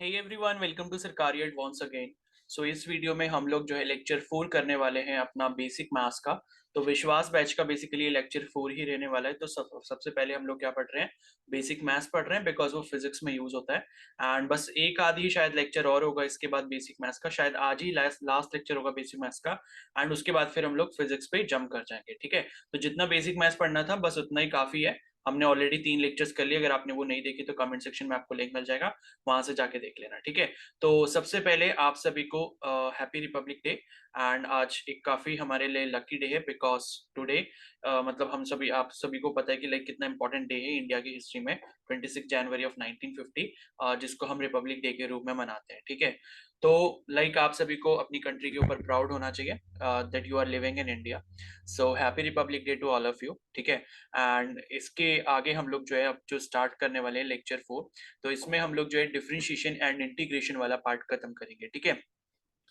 Hey everyone, welcome to सरकारी advance again. सो इस video में हम लोग जो है लेक्चर 4 करने वाले हैं अपना बेसिक मैथ्स का। तो विश्वास बैच का बेसिकली लेक्चर 4 ही रहने वाला है। तो सबसे पहले हम लोग क्या पढ़ रहे हैं, बेसिक मैथ्स पढ़ रहे हैं बिकॉज वो फिजिक्स में यूज होता है। एंड बस एक आधी ही शायद लेक्चर और होगा इसके बाद बेसिक मैथ्स का, शायद आज ही लास्ट लेक्चर होगा बेसिक मैथ्स का। एंड उसके बाद फिर हम लोग फिजिक्स पे जंप कर जाएंगे, ठीक है। तो जितना बेसिक मैथ्स पढ़ना था बस उतना ही काफी है। हमने ऑलरेडी 3 लेक्चर्स कर लिए। अगर आपने वो नहीं देखी तो कमेंट सेक्शन में आपको लिंक मिल जाएगा, वहां से जाके देख लेना, ठीक है। तो सबसे पहले आप सभी को हैप्पी रिपब्लिक डे। एंड आज एक काफी हमारे लिए लकी डे है बिकॉज टुडे मतलब हम सभी आप सभी को पता है कि लाइक कितना इंपॉर्टेंट डे है इंडिया की हिस्ट्री में, 26 जनवरी ऑफ 1950, जिसको हम रिपब्लिक डे के रूप में मनाते हैं, ठीक है। तो लाइक आप सभी को अपनी कंट्री के ऊपर प्राउड होना चाहिए that you are living in India. So happy Republic Day to all of you, ठीक है। एंड इसके आगे हम लोग जो है अब जो स्टार्ट करने वाले हैं लेक्चर 4, तो इसमें हम लोग जो है डिफरेंशिएशन एंड इंटीग्रेशन वाला पार्ट खत्म करेंगे, ठीक है।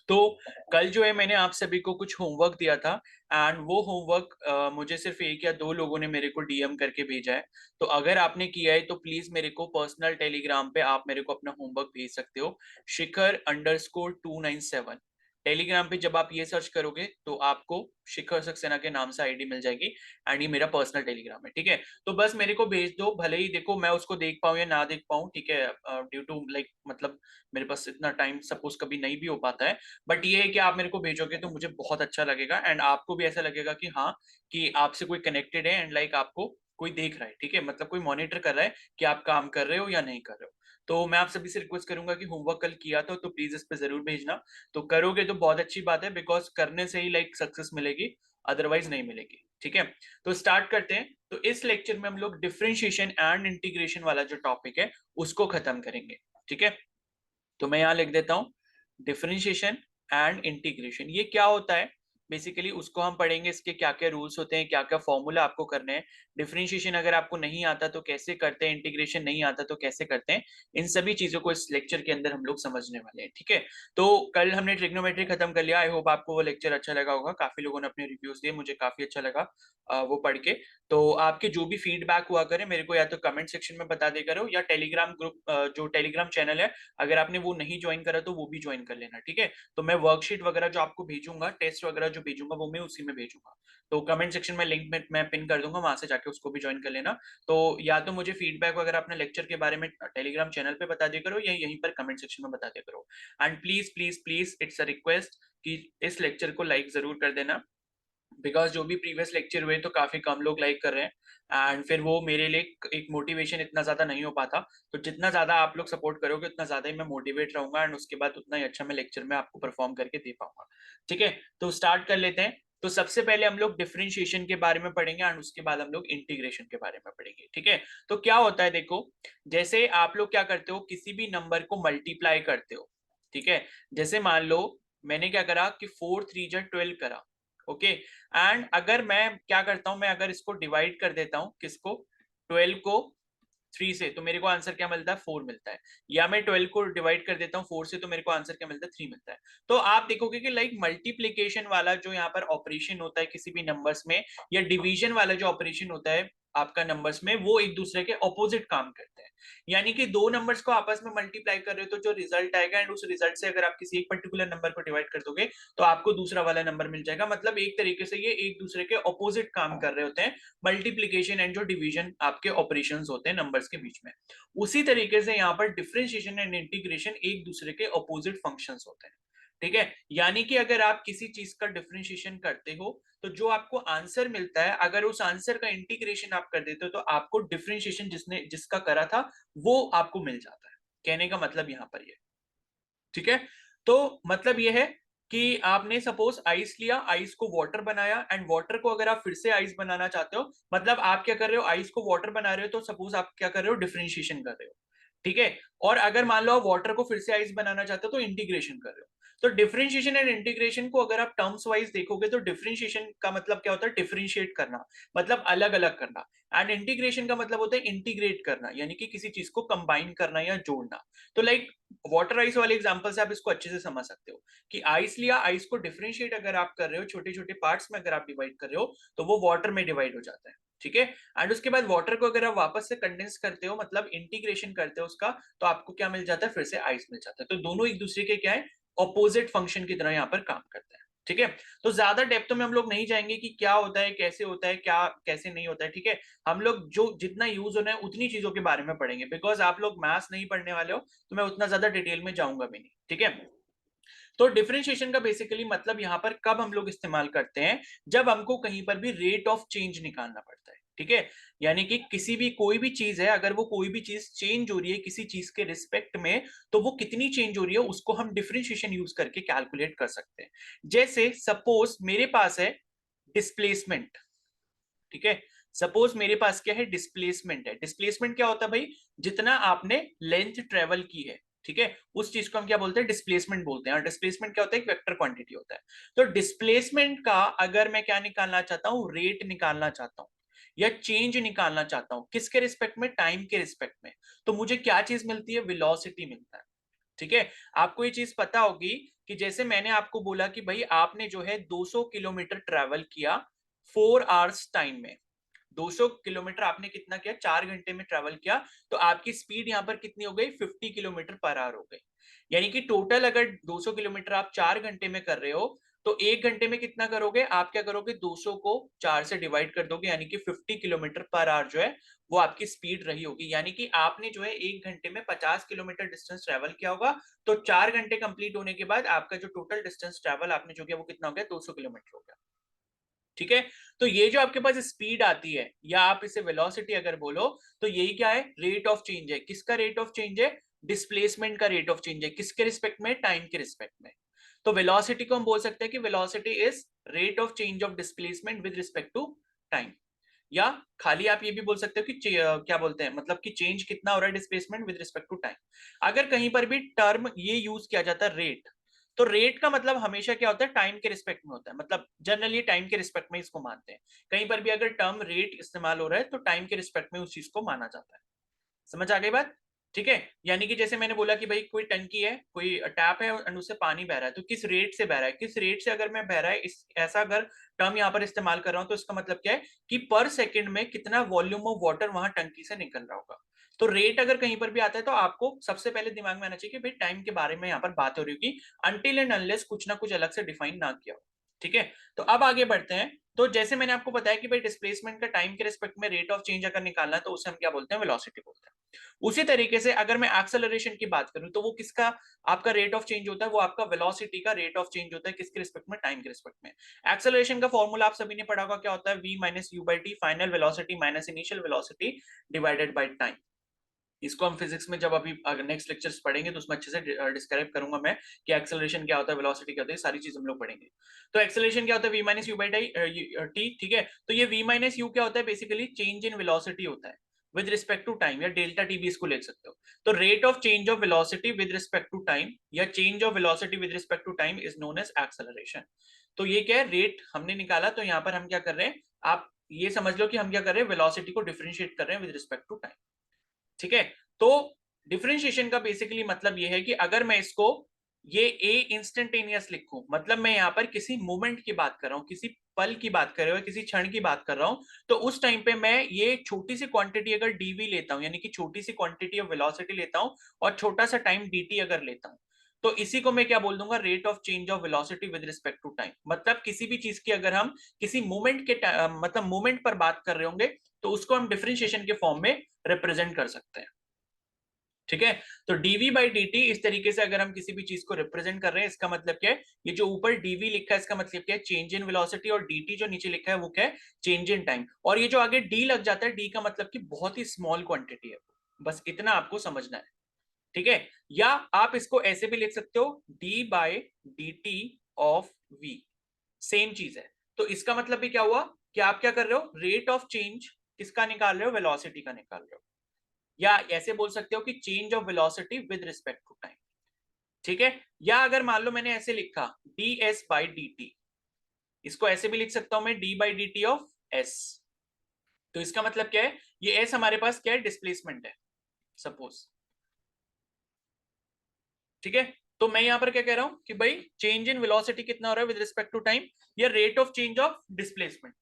तो कल जो है मैंने आप सभी को कुछ होमवर्क दिया था। एंड वो होमवर्क मुझे सिर्फ एक या दो लोगों ने मेरे को डीएम करके भेजा है। तो अगर आपने किया है तो प्लीज मेरे को पर्सनल टेलीग्राम पे आप मेरे को अपना होमवर्क भेज सकते हो, शिखर_297। टेलीग्राम पे जब आप ये सर्च करोगे तो आपको शिखर सक्सेना के नाम से आईडी मिल जाएगी। एंड ये मेरा पर्सनल टेलीग्राम है, ठीक है। तो बस मेरे को भेज दो, भले ही देखो मैं उसको देख पाऊँ या ना देख पाऊँ, ठीक है। ड्यू टू लाइक मतलब मेरे पास इतना टाइम सपोज कभी नहीं भी हो पाता है। बट ये है कि आप मेरे को भेजोगे तो मुझे बहुत अच्छा लगेगा एंड आपको भी ऐसा लगेगा कि हाँ, कि आपसे कोई कनेक्टेड है एंड लाइक आपको कोई देख रहा है, ठीक है। मतलब कोई मॉनिटर कर रहा है कि आप काम कर रहे हो या नहीं कर रहे हो। तो मैं आप सभी से रिक्वेस्ट करूंगा कि होमवर्क कल किया तो प्लीज इस पे जरूर भेजना। तो करोगे तो बहुत अच्छी बात है बिकॉज करने से ही लाइक सक्सेस मिलेगी, अदरवाइज नहीं मिलेगी, ठीक है। तो स्टार्ट करते हैं। तो इस लेक्चर में हम लोग डिफरेंशिएशन एंड इंटीग्रेशन वाला जो टॉपिक है उसको खत्म करेंगे, ठीक है। तो मैं यहाँ लिख देता हूँ डिफरेंशिएशन एंड इंटीग्रेशन, ये क्या होता है बेसिकली उसको हम पढ़ेंगे। इसके क्या क्या रूल्स होते हैं, क्या क्या फॉर्मूला आपको करने हैं। डिफरेंशिएशन अगर आपको नहीं आता तो कैसे करते हैं, इंटीग्रेशन नहीं आता तो कैसे करते हैं, इन सभी चीजों को इस लेक्चर के अंदर हम लोग समझने वाले हैं, ठीक है। तो कल हमने ट्रिग्नोमेट्री खत्म कर लिया। आई होप आपको वो लेक्चर अच्छा लगा होगा। काफी लोगों ने अपने रिव्यूज दिए, मुझे काफी अच्छा लगा वो पढ़ के। तो आपके जो भी फीडबैक हुआ करे मेरे को या तो कमेंट सेक्शन में बता दे करो या टेलीग्राम ग्रुप जो टेलीग्राम चैनल है, अगर आपने वो नहीं ज्वाइन करा तो वो भी ज्वाइन कर लेना, ठीक है। तो मैं वर्कशीट वगैरह जो आपको भेजूंगा, टेस्ट वगैरह जो भेजूंगा वो मैं उसी में भेजूंगा। तो कमेंट सेक्शन में लिंक में मैं पिन कर दूंगा, वहां से जाके उसको भी ज्वाइन कर लेना। तो या तो मुझे फीडबैक वगैरह अपने लेक्चर के बारे में टेलीग्राम चैनल पे बता दिया करो या यहीं पर कमेंट सेक्शन में बता दिया करो। And please please please it's a request कि इस लेक्चर को लाइक जरूर कर देना बिकॉज जो भी प्रीवियस लेक्चर हुए तो काफी कम लोग लाइक कर रहे हैं। एंड फिर वो मेरे लिए एक मोटिवेशन इतना ज्यादा नहीं हो पाता। तो जितना ज्यादा आप लोग सपोर्ट करोगे उतना ज्यादा ही मैं मोटिवेट रहूंगा एंड उसके बाद उतना ही अच्छा मैं लेक्चर में आपको परफॉर्म करके दे पाऊंगा, ठीक है। तो स्टार्ट कर लेते हैं। तो सबसे पहले हम लोग डिफरेंशिएशन के बारे में पढ़ेंगे एंड उसके बाद हम लोग इंटीग्रेशन के बारे में पढ़ेंगे, ठीक है। तो क्या होता है देखो, जैसे आप लोग क्या करते हो, किसी भी नंबर को मल्टीप्लाई करते हो, ठीक है। जैसे मान लो मैंने क्या करा कि 4×3 = 12 करा, ओके। एंड अगर मैं क्या करता हूं, मैं अगर इसको डिवाइड कर देता हूं, किसको, 12 को 3 से, तो मेरे को आंसर क्या मिलता है, 4 मिलता है। या मैं 12 को डिवाइड कर देता हूँ 4 से तो मेरे को आंसर क्या मिलता है, 3 मिलता है। तो आप देखोगे कि लाइक मल्टीप्लीकेशन वाला जो यहाँ पर ऑपरेशन होता है किसी भी नंबर्स में, या डिवीजन वाला जो ऑपरेशन होता है आपका नंबर्स में, वो एक दूसरे के ऑपोजिट काम करते हैं। यानी कि दो नंबर्स को आपस में मल्टीप्लाई कर रहे हो तो जो रिजल्ट आएगा एंड उस रिजल्ट से अगर आप किसी एक पर्टिकुलर नंबर को डिवाइड कर दोगे तो आपको दूसरा वाला नंबर मिल जाएगा। मतलब एक तरीके से ये एक दूसरे के ऑपोजिट काम कर रहे होते हैं, मल्टीप्लीकेशन एंड जो डिवीजन आपके ऑपरेशंस होते हैं नंबर्स के बीच में। उसी तरीके से यहाँ पर डिफरेंशिएशन एंड इंटीग्रेशन एक दूसरे के ऑपोजिट फंक्शंस होते हैं, ठीक है। यानी कि अगर आप किसी चीज का डिफरेंशिएशन करते हो तो जो आपको आंसर मिलता है, अगर उस आंसर का इंटीग्रेशन आप कर देते हो तो आपको डिफरेंशिएशन जिसका करा था वो आपको मिल जाता है। कहने का मतलब यहाँ पर ये, ठीक है। तो मतलब ये है कि आपने सपोज आइस लिया, आइस को वाटर बनाया एंड वाटर को अगर आप फिर से आइस बनाना चाहते हो, मतलब आप क्या कर रहे हो, आइस को वाटर बना रहे हो तो सपोज आप क्या कर रहे हो, डिफरेंशिएशन कर रहे हो, ठीक है। और अगर मान लो आप वाटर को फिर से आइस बनाना चाहते हो तो इंटीग्रेशन कर रहे हो। तो डिफरेंशिएशन एंड इंटीग्रेशन को अगर आप टर्म्स वाइज देखोगे तो डिफरेंशिएशन का मतलब क्या होता है, डिफरेंशिएट करना, मतलब अलग अलग करना। एंड इंटीग्रेशन का मतलब होता है इंटीग्रेट करना, यानी कि किसी चीज को कंबाइन करना या जोड़ना। तो लाइक वाटर आइस वाले एग्जांपल से आप इसको अच्छे से समझ सकते हो कि आइस लिया, आइस को डिफरेंशिएट अगर आप कर रहे हो, छोटे छोटे पार्ट्स में अगर आप डिवाइड कर रहे हो तो वो वाटर में डिवाइड हो जाता है। ठीक है। एंड उसके बाद वाटर को अगर आप वापस से कंडेंस करते हो, मतलब इंटीग्रेशन करते हो उसका, तो आपको क्या मिल जाता है, फिर से आइस मिल जाता है। तो दोनों एक दूसरे के क्या है, ऑपोजिट फंक्शन की तरह यहाँ पर काम करते हैं। ठीक है, तो ज्यादा डेप्थ में हम लोग नहीं जाएंगे कि क्या होता है, कैसे होता है, क्या कैसे नहीं होता है। ठीक है, हम लोग जो जितना यूज होना है उतनी चीजों के बारे में पढ़ेंगे, बिकॉज आप लोग मैथ्स नहीं पढ़ने वाले हो, तो मैं उतना ज्यादा डिटेल में जाऊंगा भी नहीं। ठीक है, तो डिफरेंशिएशन का बेसिकली मतलब यहाँ पर कब हम लोग इस्तेमाल करते हैं, जब हमको कहीं पर भी रेट ऑफ चेंज निकालना पड़ता है। ठीक है, यानी कि किसी भी कोई भी चीज है, अगर वो कोई भी चीज चेंज हो रही है किसी चीज के रिस्पेक्ट में, तो वो कितनी चेंज हो रही है उसको हम डिफरेंशिएशन यूज करके कैलकुलेट कर सकते हैं। जैसे सपोज मेरे पास है डिस्प्लेसमेंट। ठीक है, सपोज मेरे पास क्या है, डिस्प्लेसमेंट है। डिस्प्लेसमेंट क्या होता है भाई, जितना आपने लेंथ ट्रेवल की है, ठीक है, उस चीज को हम क्या बोलते हैं, डिस्प्लेसमेंट बोलते हैं। और डिस्प्लेसमेंट क्या होता है, एक वेक्टर क्वांटिटी होता है। तो डिस्प्लेसमेंट का अगर मैं क्या निकालना चाहता हूं, रेट निकालना चाहता हूं या चेंज निकालना चाहता हूं, किसके रिस्पेक्ट में, टाइम के रिस्पेक्ट में, तो मुझे क्या चीज मिलती है, वेलोसिटी मिलता है। ठीक है, आपको ये चीज पता होगी कि जैसे मैंने आपको बोला कि भाई आपने जो है 200 किलोमीटर ट्रेवल किया 4 आवर्स टाइम में। 200 किलोमीटर आपने कितना किया, 4 घंटे में ट्रेवल किया, तो आपकी स्पीड यहां पर कितनी हो गई, 50 किलोमीटर पर आवर हो गई। यानी कि टोटल अगर 200 किलोमीटर आप 4 घंटे में कर रहे हो, तो 1 घंटे में कितना करोगे, आप क्या करोगे, 200 को 4 से डिवाइड कर दोगे, यानी कि 50 किलोमीटर पर आवर जो है वो आपकी स्पीड रही होगी। यानी कि आपने जो है 1 घंटे में 50 किलोमीटर डिस्टेंस ट्रेवल किया होगा। तो 4 घंटे कंप्लीट होने के बाद आपका जो टोटल डिस्टेंस ट्रेवल आपने जो किया वो कितना हो गया, 200 किलोमीटर हो गया। ठीक है, तो ये जो आपके पास स्पीड आती है, या आप इसे वेलोसिटी अगर बोलो, तो यही क्या है, रेट ऑफ चेंज है। किसका रेट ऑफ चेंज है, डिस्प्लेसमेंट का रेट ऑफ चेंज है। किसके रिस्पेक्ट में, टाइम के रिस्पेक्ट में। तो वेलोसिटी को हम बोल सकते हैं कि velocity is rate of change of displacement with respect to time. या खाली आप ये भी बोल सकते हो कि क्या बोलते हैं, मतलब कि चेंज कितना हो रहा है displacement with respect to time. अगर कहीं पर भी टर्म ये यूज किया जाता है रेट, तो रेट का मतलब हमेशा क्या होता है, टाइम के रिस्पेक्ट में होता है। मतलब जनरली टाइम के रिस्पेक्ट में इसको मानते हैं। कहीं पर भी अगर टर्म रेट इस्तेमाल हो रहा है तो टाइम के रिस्पेक्ट में उस चीज को माना जाता है। समझ आ गई बात। ठीक है, यानी कि जैसे मैंने बोला कि भाई कोई टंकी है, कोई टैप है और उससे पानी बह रहा है, तो किस रेट से बह रहा है, किस रेट से अगर मैं बह रहा है, इस ऐसा अगर टर्म यहाँ पर इस्तेमाल कर रहा हूँ, तो इसका मतलब क्या है कि पर सेकंड में कितना वॉल्यूम ऑफ वाटर वहां टंकी से निकल रहा होगा। तो रेट अगर कहीं पर भी आता है तो आपको सबसे पहले दिमाग में आना चाहिए कि भाई टाइम के बारे में यहाँ पर बात हो रही होगी, अनटिल एंड अनलेस कुछ ना कुछ अलग से डिफाइन ना किया हो। ठीक है, तो अब आगे बढ़ते हैं। तो जैसे मैंने आपको बताया कि भाई डिस्प्लेसमेंट का टाइम के रिस्पेक्ट में रेट ऑफ चेंज अगर निकालना है, तो उसे हम क्या बोलते हैं, वेलोसिटी बोलते हैं। उसी तरीके से अगर मैं एक्सेलरेशन की बात करूं, तो वो किसका आपका रेट ऑफ चेंज होता है, वो आपका वेलोसिटी का रेट ऑफ चेंज होता है। किसके रिस्पेक्ट में, टाइम के रिस्पेक्ट में। एक्सेलरेशन का फॉर्मूला आप सभी ने पढ़ा होगा, क्या होता है, v minus you by T, final velocity minus initial velocity divided by time. इसको हम फिजिक्स में जब अभी नेक्स्ट लेक्चर्स पढ़ेंगे तो उसमें अच्छे से डिस्क्राइब करूंगा मैं कि एक्सेलरेशन क्या होता है, वेलोसिटी क्या होता है, सारी चीज हम लोग पढ़ेंगे। तो एक्सेलरेशन क्या होता है, v minus you by T. ठीक है, तो ये v माइनस यू क्या होता है, बेसिकली चेंज इन वेलोसिटी होता है विद रिस्पेक्ट टू टाइम, या डेल्टा टी भी इसको ले सकते हो। तो rate of change of velocity with respect to time, या change of velocity with respect to time is known as acceleration. तो ये क्या है, रेट हमने निकाला, तो यहाँ पर हम क्या कर रहे हैं, आप ये समझ लो कि हम क्या कर रहे हैं, वेलोसिटी को डिफरेंशिएट कर रहे हैं विद रिस्पेक्ट टू टाइम। ठीक है, तो डिफरेंशिएशन का बेसिकली मतलब ये है कि अगर मैं इसको ये ए इंस्टेंटेनियस लिखूं, मतलब मैं यहाँ पर किसी मोमेंट की बात कर रहा हूं, किसी पल की बात कर रहा हूं, किसी क्षण की बात कर रहा हूं, तो उस टाइम पे मैं ये छोटी सी क्वांटिटी अगर डीवी लेता हूं, यानी कि छोटी सी क्वांटिटी ऑफ वेलोसिटी लेता हूं, और छोटा सा टाइम dt अगर लेता हूं, तो इसी को मैं क्या बोल दूंगा, rate of change of velocity with respect to time. मतलब किसी भी चीज की अगर हम किसी मोमेंट के मतलब मोमेंट पर बात कर रहे होंगे, तो उसको हम डिफरेंशिएशन के फॉर्म में रिप्रेजेंट कर सकते हैं। ठीक है, तो dv बाई dt इस तरीके से अगर हम किसी भी चीज को रिप्रेजेंट कर रहे हैं, इसका मतलब क्या है, ये जो ऊपर dv लिखा है इसका मतलब क्या है, चेंज इन वेलोसिटी, और dt जो नीचे लिखा है वो क्या है, चेंज इन टाइम। और ये जो आगे d लग जाता है, d का मतलब कि बहुत ही स्मॉल क्वांटिटी है, बस इतना आपको समझना है। ठीक है, या आप इसको ऐसे भी लिख सकते हो, d by dt of v, same चीज है। तो इसका मतलब भी क्या हुआ कि आप क्या कर रहे हो, रेट ऑफ चेंज किसका निकाल रहे हो, वेलोसिटी का निकाल रहे हो। या ऐसे बोल सकते हो कि change of velocity with respect to time. ठीक है, या अगर मान लो मैंने ऐसे लिखा D S by D T, इसको ऐसे भी लिख सकता हूं मैं, D by D T of S. तो इसका मतलब क्या है, ये एस हमारे पास क्या है, डिस्प्लेसमेंट है सपोज। ठीक है, तो मैं यहां पर क्या कह रहा हूं कि भाई चेंज इन वेलोसिटी कितना हो रहा है विद रिस्पेक्ट टू टाइम, या rate of change of displacement.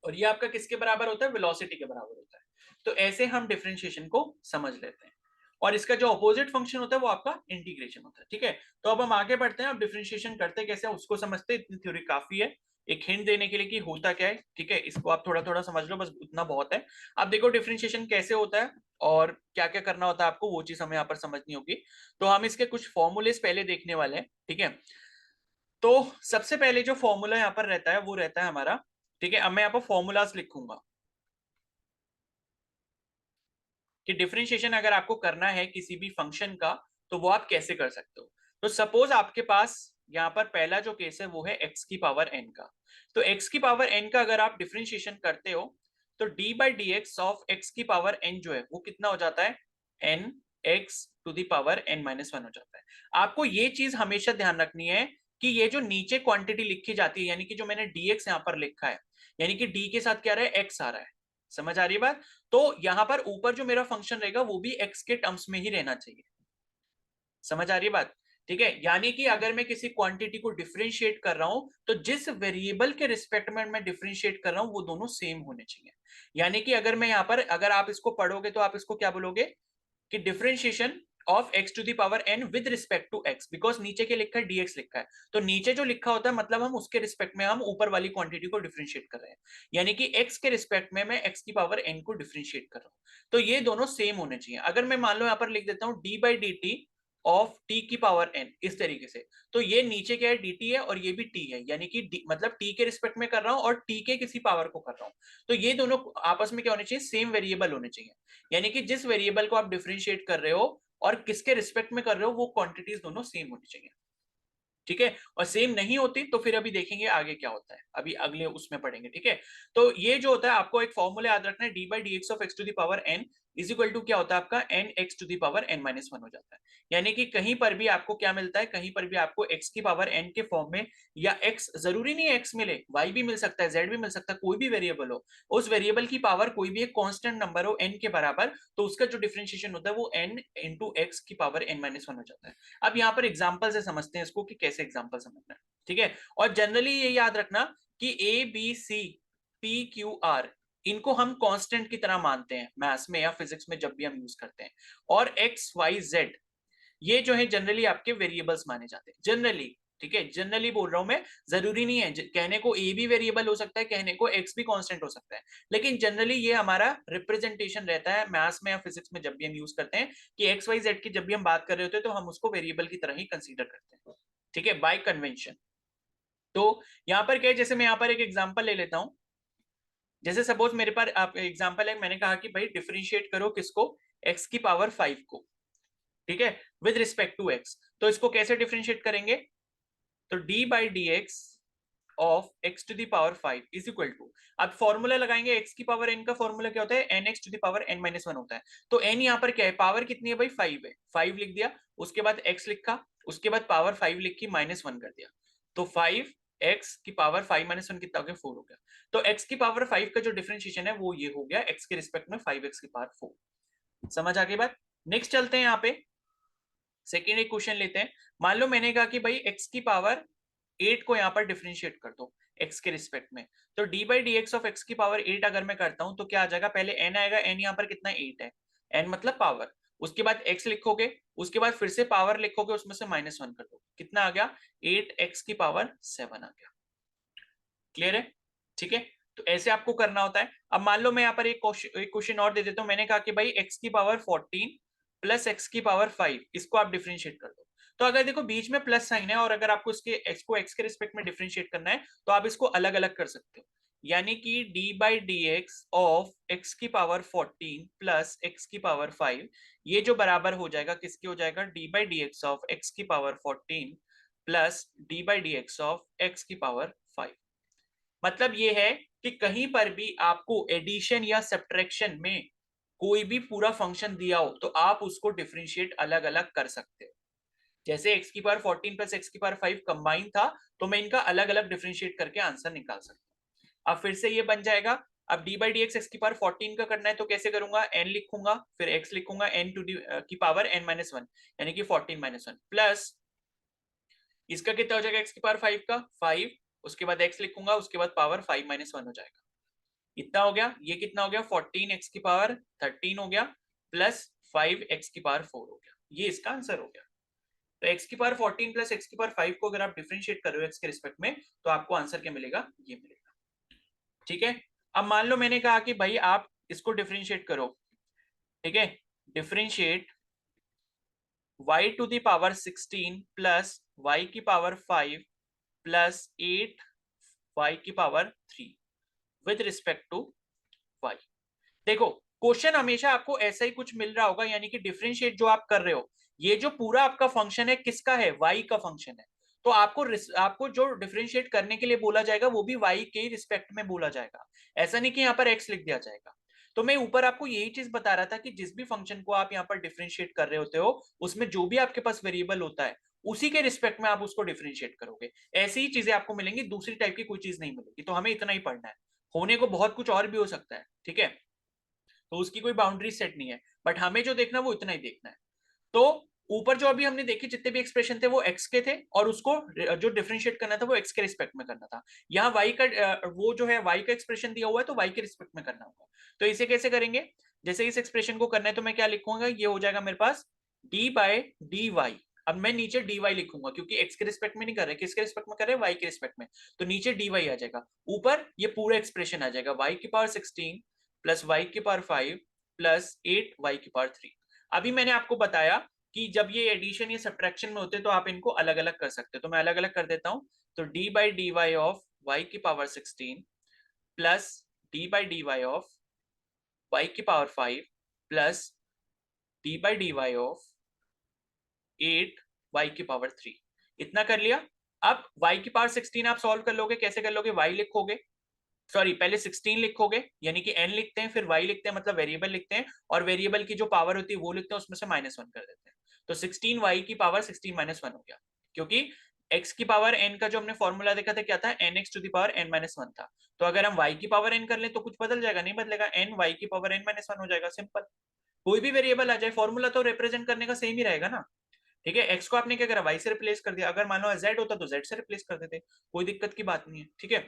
और ये आपका किसके बराबर होता है, वेलोसिटी के बराबर होता है। तो ऐसे हम डिफरेंशिएशन को समझ लेते हैं, और इसका जो अपोजिट फंक्शन होता है वो आपका इंटीग्रेशन होता है। ठीक है, तो अब हम आगे बढ़ते हैं, अब डिफरेंशिएशन करते कैसे हैं उसको समझते हैं। इतनी थ्योरी काफी है एक हिंट देने के लिए कि होता क्या है। ठीक है, इसको आप थोड़ा थोड़ा समझ लो, बस उतना बहुत है। अब देखो डिफरेंशिएशन कैसे होता है और क्या क्या करना होता है आपको, वो चीज हमें यहाँ पर समझनी होगी। तो हम इसके कुछ फॉर्मूलेस पहले देखने वाले हैं। ठीक है, तो सबसे पहले जो फॉर्मूला यहाँ पर रहता है वो रहता है हमारा, ठीक है, अब मैं यहाँ पर फॉर्मूलाज लिखूंगा कि डिफरेंशिएशन अगर आपको करना है किसी भी फंक्शन का तो वो आप कैसे कर सकते हो। तो सपोज आपके पास यहाँ पर पहला जो केस है वो है x की पावर n का। तो x की पावर n का अगर आप डिफरेंशिएशन करते हो तो d by D x of x की पावर n जो है वो कितना हो जाता है, n x to the power n minus one हो जाता है। आपको ये चीज हमेशा ध्यान रखनी है कि ये जो नीचे क्वांटिटी लिखी जाती है, यानी कि जो मैंने dx यहाँ पर लिखा है, यानी कि d के साथ क्या रहा है, x आ रहा है। समझ आ रही है बात। तो यहां पर ऊपर जो मेरा फंक्शन रहेगा वो भी x के टर्म्स में ही रहना चाहिए। समझ आ रही है बात। ठीक है, यानी कि अगर मैं किसी क्वांटिटी को डिफरेंशिएट कर रहा हूं तो जिस वेरिएबल के रिस्पेक्ट में मैं डिफरेंशिएट कर रहा हूं वो दोनों सेम होने चाहिए। यानी कि अगर मैं यहां पर, अगर आप इसको पढ़ोगे तो आप इसको क्या बोलोगे कि differentiation of x to the power n with respect to x, because नीचे के लिखा है dx लिखा है, तो नीचे जो लिखा होता है मतलब हम उसके रिस्पेक्ट में हम ऊपर वाली क्वांटिटी को डिफरेंशिएट कर रहे हैं। यानी कि x के रिस्पेक्ट में मैं x की पावर n को डिफरेंशिएट कर रहा हूं, तो ये दोनों सेम होने चाहिए। अगर मैं मान लो यहाँ पर लिख देता हूँ d by D T of t की पावर n इस तरीके से, तो ये नीचे क्या है dt है और ये भी t है, यानी कि मतलब t के रिस्पेक्ट में कर रहा हूं और t के किसी पावर को कर रहा हूं, तो ये दोनों आपस में क्या होने चाहिए, सेम वेरिएबल होने चाहिए। यानी कि जिस वेरिएबल को आप डिफरेंशिएट कर रहे हो और किसके रिस्पेक्ट में कर रहे हो वो क्वांटिटीज दोनों सेम होनी चाहिए। ठीक है, और सेम नहीं होती तो फिर अभी देखेंगे आगे क्या होता है, अभी अगले उसमें पढ़ेंगे। ठीक है, तो ये जो होता है आपको एक फॉर्मूला याद रखना है, D by D x of X to the power N is equal to क्या होता है आपका N X to the power N minus one हो जाता है। यानी कि कहीं पर भी आपको क्या मिलता है, कहीं पर भी आपको एक्स की पावर एन के फॉर्म में, या एक्स जरूरी नहीं है एक्स मिले, वाई भी मिल सकता है, जेड भी मिल सकता है, कोई भी वेरिएबल हो, उस वेरिएबल की पावर कोई भी एक कांस्टेंट नंबर हो एन के बराबर, तो उसका जो डिफरेंशिएशन होता है वो एन इंटू एक्स की पावर एन माइनस वन हो जाता है। अब यहाँ पर एग्जाम्पल से समझते हैं इसको कि कैसे एग्जाम्पल समझना है। ठीक है, और जनरली ये याद रखना कि A B C P Q R इनको हम कांस्टेंट की तरह मानते हैं मैथ्स में या फिजिक्स में जब भी हम यूज करते हैं, और एक्स वाई जेड ये जो है जनरली आपके वेरिएबल्स माने जाते हैं जनरली। ठीक है, जनरली बोल रहा हूं मैं, जरूरी नहीं है, कहने को ए भी वेरिएबल हो सकता है, कहने को एक्स भी कांस्टेंट हो सकता है, लेकिन जनरली ये हमारा रिप्रेजेंटेशन रहता है मैथ्स में या फिजिक्स में जब भी हम यूज करते हैं कि एक्स वाई जेड की जब भी हम बात कर रहे होते हैं तो हम उसको वेरिएबल की तरह ही कंसीडर करते हैं। ठीक है, बाय कन्वेंशन। तो यहाँ पर क्या है, जैसे मैं यहाँ पर एक एग्जांपल ले लेता हूं, जैसे सपोज मेरे पास आप एग्जांपल है, मैंने कहा कि भाई डिफरेंशिएट करो किसको, एक्स की पावर 5 को। ठीक है, विद रिस्पेक्ट टू एक्स, तो इसको कैसे डिफरेंशिएट करेंगे, तो D by D x of X to the power 5 is equal to, अब फॉर्मूला लगाएंगे, एक्स की पावर एन का फॉर्मूला क्या होता है, N X to the power N minus one होता है। तो एन यहाँ पर क्या है, पावर कितनी है भाई, 5 है, 5 लिख दिया, उसके बाद एक्स लिखा, उसके बाद पावर 5 लिख के माइनस वन कर दिया, तो 5 एक्स की पावर 5 माइनस वन कितना हो गया, 4 हो गया। तो एक्स की पावर 5 का जो डिफरेंशिएशन है वो ये हो गया, एक्स के रिस्पेक्ट में 5 एक्स की पावर 4। समझ आ गई बात। नेक्स्ट चलते हैं यहाँ पे, सेकेंड एक क्वेश्चन लेते हैं। मान लो मैंने कहा कि भाई एक्स की पावर 8 को यहाँ पर डिफरेंशिएट कर दो एक्स के रिस्पेक्ट में, तो D by D x of x की पावर 8 अगर मैं करता हूं तो क्या आ जाएगा, पहले एन आएगा, एन यहाँ पर कितना 8 है, एन मतलब पावर, उसके बाद एक्स लिखोगे, उसके बाद फिर से पावर लिखोगे, उसमें से माइनस वन कर दो, कितना आ गया, 8 एक्स की पावर 7 आ गया। क्लियर है। ठीक है, तो ऐसे आपको करना होता है। अब मान लो मैं यहाँ पर एक क्वेश्चन और दे देता हूँ, मैंने कहा कि भाई एक्स की पावर 14 प्लस एक्स की पावर 5 इसको आप डिफरेंशिएट कर दो। तो अगर देखो बीच में प्लस साइन है और अगर आपको इसके एक्स को एक्स के रिस्पेक्ट में डिफरेंशिएट करना है तो आप इसको अलग अलग कर सकते हो, यानी कि D by D x of x की पावर 14 प्लस एक्स की पावर 5, ये जो बराबर हो जाएगा किसके हो जाएगा, D by D x of x की power 14 plus D by D x of x की पावर 5। मतलब ये है कि कहीं पर भी आपको एडिशन या सब्ट्रैक्शन में कोई भी पूरा फंक्शन दिया हो तो आप उसको डिफरेंशिएट अलग अलग कर सकते हो। जैसे एक्स की पावर 14 प्लस एक्स की पावर 5 कंबाइन था, तो मैं इनका अलग अलग डिफरेंशिएट करके आंसर निकाल सकता हूँ। अब फिर से ये बन जाएगा, अब D by D x x की पावर 14 का करना है तो कैसे करूंगा, एन लिखूंगा, फिर एक्स लिखूंगा, एन टू डी की पावर एन माइनस वन, यानी कि 14 माइनस वन, प्लस इसका कितना हो जाएगा, एक्स की पावर 5 का 5, उसके बाद एक्स लिखूंगा, उसके बाद पावर 5 माइनस वन हो जाएगा। इतना हो गया, ये कितना हो गया 14x की पावर 13 हो गया प्लस 5x की पावर 4 हो गया, ये इसका आंसर हो गया। तो x की पावर 14 प्लस x की पावर 5 को अगर आप डिफरेंशिएट कर रहे हो x के रिस्पेक्ट में तो आपको आंसर क्या मिलेगा, ये मिलेगा। ठीक है, अब मान लो मैंने कहा कि भाई आप इसको डिफरेंशिएट करो, ठीक है, differentiate y to the power 16 plus y की पावर 5 प्लस 8 y की power 3 with respect to y। देखो क्वेश्चन हमेशा आपको ऐसा ही कुछ मिल रहा होगा, यानी कि डिफरेंशिएट जो आप कर रहे हो, ये जो पूरा आपका फंक्शन है किसका है, y का फंक्शन है। तो आपको जो डिफरेंशिएट करने के लिए बोला जाएगा वो भी y के रिस्पेक्ट में बोला जाएगा, ऐसा नहीं कि यहाँ पर x लिख दिया जाएगा। तो मैं ऊपर आपको यही चीज बता रहा था कि जिस भी फंक्शन को आप यहाँ पर डिफरेंशिएट कर रहे होते हो उसमें जो भी आपके पास वेरिएबल होता है उसी के रिस्पेक्ट में आप उसको डिफरेंशिएट करोगे। ऐसी ही चीजें आपको मिलेंगी, दूसरी टाइप की कोई चीज नहीं मिलेगी। तो हमें इतना ही पढ़ना है, होने को बहुत कुछ और भी हो सकता है, ठीक है, तो उसकी कोई बाउंड्री सेट नहीं है, बट हमें जो देखना है वो इतना ही देखना है। तो ऊपर जो अभी हमने देखे जितने भी एक्सप्रेशन थे वो x के थे और उसको जो डिफरेंशिएट करना था वो x के रिस्पेक्ट में करना था। यहाँ y का वो जो है y का एक्सप्रेशन दिया हुआ है तो y के रिस्पेक्ट में करना होगा। तो इसे कैसे करेंगे, जैसे इस एक्सप्रेशन को करना है तो मैं क्या लिखूंगा, ये हो जाएगा मेरे पास d बाय डी वाई। अब मैं नीचे dy लिखूंगा क्योंकि x के रिस्पेक्ट में नहीं कर रहे, किसके रिस्पेक्ट में कर रहे हैं, y के रिस्पेक्ट में, तो नीचे dy आ जाएगा, ऊपर ये पूरा एक्सप्रेशन आ जाएगा y की पावर 16 प्लस y की पावर 5 प्लस 8 y की पावर 3। अभी मैंने आपको बताया कि जब ये एडिशन या सब्ट्रैक्शन में होते हैं तो आप इनको अलग अलग कर सकते हो, तो मैं अलग अलग कर देता हूं। तो d by D Y of y की power 16 plus d by D Y of y की power 5 plus d by D Y of 8 y की पावर 3, इतना कर लिया। अब y की पावर 16 आप सॉल्व कर लोगे, कैसे कर लोगे, y लिखोगे, सॉरी पहले 16 लिखोगे यानी कि n लिखते हैं, फिर y लिखते हैं मतलब वेरिएबल लिखते हैं, और वेरिएबल की जो पावर होती है वो लिखते हैं, उसमें से -1 कर देते हैं। तो 16 y की पावर 16 -1 हो गया, क्योंकि x की पावर n का जो हमने फॉर्मूला देखा था क्या था, nx to the power n-1 था। तो अगर हम y की पावर n कर लें तो कुछ बदल जाएगा, नहीं बदलेगा, n y की पावर n-1 हो जाएगा, सिंपल। कोई भी वेरिएबल आ जाए फॉर्मूला तो रिप्रेजेंट करने का सेम ही रहेगा ना, ठीक है। x को आपने क्या करा, y से रिप्लेस कर दिया, अगर मान लो z होता तो z से रिप्लेस कर देते, कोई दिक्कत की बात नहीं है, ठीक है।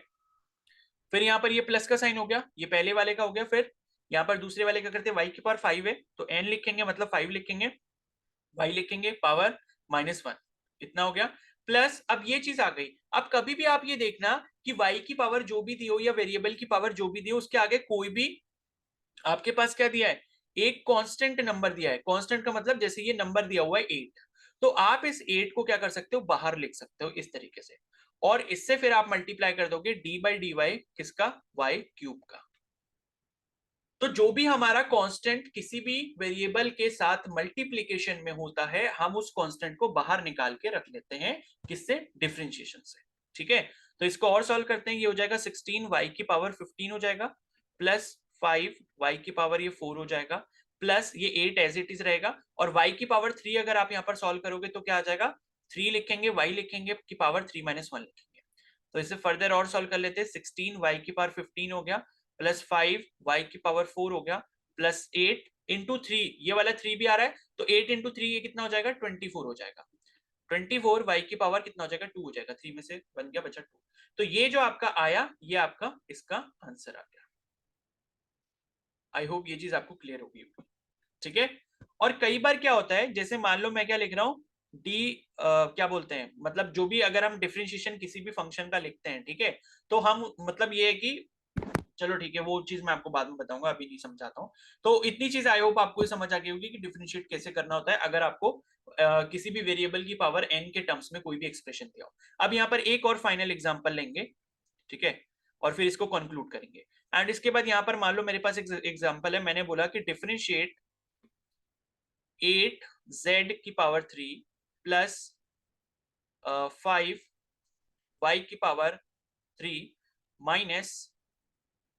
फिर यहाँ पर ये प्लस का साइन हो गया, ये पहले वाले का हो गया, फिर यहाँ पर दूसरे वाले का करते, y की पावर 5 है तो n लिखेंगे मतलब 5 लिखेंगे, y लिखेंगे पावर -1, इतना हो गया। प्लस अब ये चीज आ गई, अब कभी भी आप ये देखना कि y की पावर जो भी दी हो या वेरिएबल की पावर जो भी दी हो उसके आगे कोई भी आपके पास क्या दिया है, एक कांस्टेंट नंबर दिया है। कांस्टेंट का मतलब जैसे ये नंबर दिया हुआ है 8, तो आप इस 8 को क्या कर सकते हो, बाहर लिख सकते हो इस तरीके से, और इससे फिर आप मल्टीप्लाई कर दोगे d बाई डी वाई किसका, y क्यूब का। तो जो भी हमारा कांस्टेंट किसी भी वेरिएबल के साथ मल्टीप्लीकेशन में होता है हम उस कांस्टेंट को बाहर निकाल के रख लेते हैं, किससे, डिफरेंशिएशन से, ठीक है। तो इसको और सॉल्व करते हैं, ये हो जाएगा 16 y की पावर 15 हो जाएगा प्लस 5 y की पावर ये 4 हो जाएगा प्लस ये 8 एज इट इज रहेगा, और y की पावर 3 अगर आप यहाँ पर सॉल्व करोगे तो क्या आ जाएगा, 3 लिखेंगे, y लिखेंगे की पावर 3-1 लिखेंगे। तो इसे फर्दर और सॉल्व कर लेते हैं, 16 y की पावर 15 हो गया प्लस 5 y की पावर 4 हो गया प्लस 8 इंटू 3, ये वाला 3 भी आ रहा है तो 8 इंटू 3 ये कितना हो जाएगा, 24 हो जाएगा। 24 y की पावर कितना हो जाएगा, 2 हो जाएगा, 3 में से बन गया बचा 2। तो ये जो आपका आया ये आपका इसका आंसर आ गया। आई होप ये चीज आपको क्लियर होगी, ठीक है। और कई बार क्या होता है, जैसे मान लो मैं क्या लिख रहा हूँ डी क्या बोलते हैं, मतलब जो भी अगर हम डिफरेंशिएशन किसी भी फंक्शन का लिखते हैं, ठीक है, तो हम मतलब ये है कि चलो ठीक है वो चीज मैं आपको बाद में बताऊंगा, अभी नहीं समझाता हूँ। तो इतनी चीज आई होप आपको समझ आ गई होगी कि डिफरेंशिएट कैसे करना होता है अगर आपको किसी भी वेरिएबल की पावर n के टर्म्स में कोई भी एक्सप्रेशन दिया हो। अब यहाँ पर एक और फाइनल एग्जांपल लेंगे, ठीक है, और फिर इसको कंक्लूड करेंगे। एंड इसके बाद यहाँ पर मान लो मेरे पास एक एग्जांपल है, मैंने बोला कि डिफरेंशिएट 8z की पावर 3 प्लस 5 y की पावर 3 माइनस,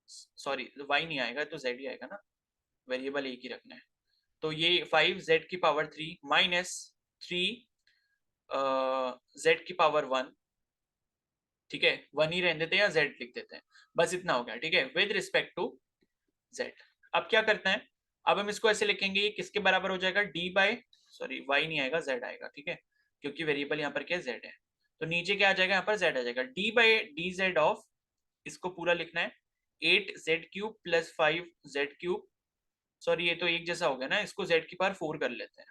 सॉरी y नहीं आएगा तो z ही आएगा ना, वेरिएबल एक ही रखना है। तो ये 5z की पावर 3 माइनस 3 z की पावर 1, ठीक है, 1 ही रहने देते हैं या z लिख देते हैं, बस इतना हो गया, ठीक है, विद रिस्पेक्ट टू z। अब क्या करते हैं, अब हम इसको ऐसे लिखेंगे, ये किसके बराबर हो जाएगा, d बाय, सॉरी y नहीं आएगा z आएगा, ठीक है, क्योंकि वेरिएबल यहाँ पर क्या z है। तो नीचे क्या आ जाएगा, यहाँ पर z आ जाएगा, d by D Z of, इसको पूरा लिखना है 8z³ प्लस 5z³, सॉरी ये तो एक जैसा हो गया ना, इसको z⁴ कर लेते हैं,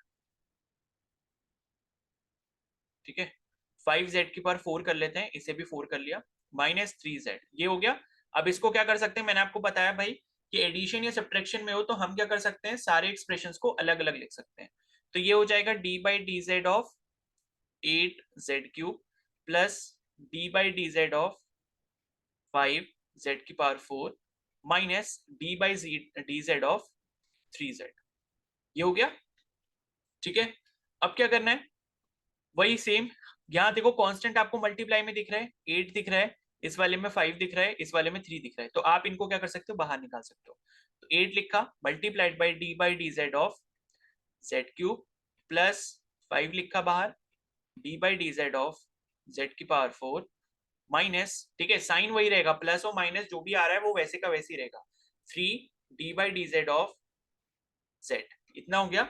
ठीक है, 5z⁴ कर लेते हैं, इसे भी 4 कर लिया, माइनस 3z, ये हो गया। अब इसको क्या कर सकते हैं, मैंने आपको बताया भाई कि एडिशन या सब्ट्रैक्शन में हो तो हम क्या कर सकते हैं, सारे एक्सप्रेशंस को अलग अलग लिख सकते हैं। तो ये हो जाएगा d/dz of 8z³ plus d/dz of 5z⁴ minus d/dz of 3z, ये हो गया, ठीक है। अब क्या करना है, वही सेम, यहाँ देखो कांस्टेंट आपको मल्टीप्लाई में दिख रहा है, 8 दिख रहा है, इस वाले में 5 दिख रहा है, इस वाले में 3 दिख रहा है, तो आप इनको क्या कर सकते हो, बाहर निकाल सकते हो। तो 8 लिखा multiplied by d/dz of z³ plus 5 लिखा बाहर d/dz ऑफ z⁴ माइनस, ठीक है, साइन वही रहेगा, प्लस और माइनस जो भी आ रहा है वो वैसे का वैसे ही रहेगा, 3 d/dz ऑफ z, इतना हो गया,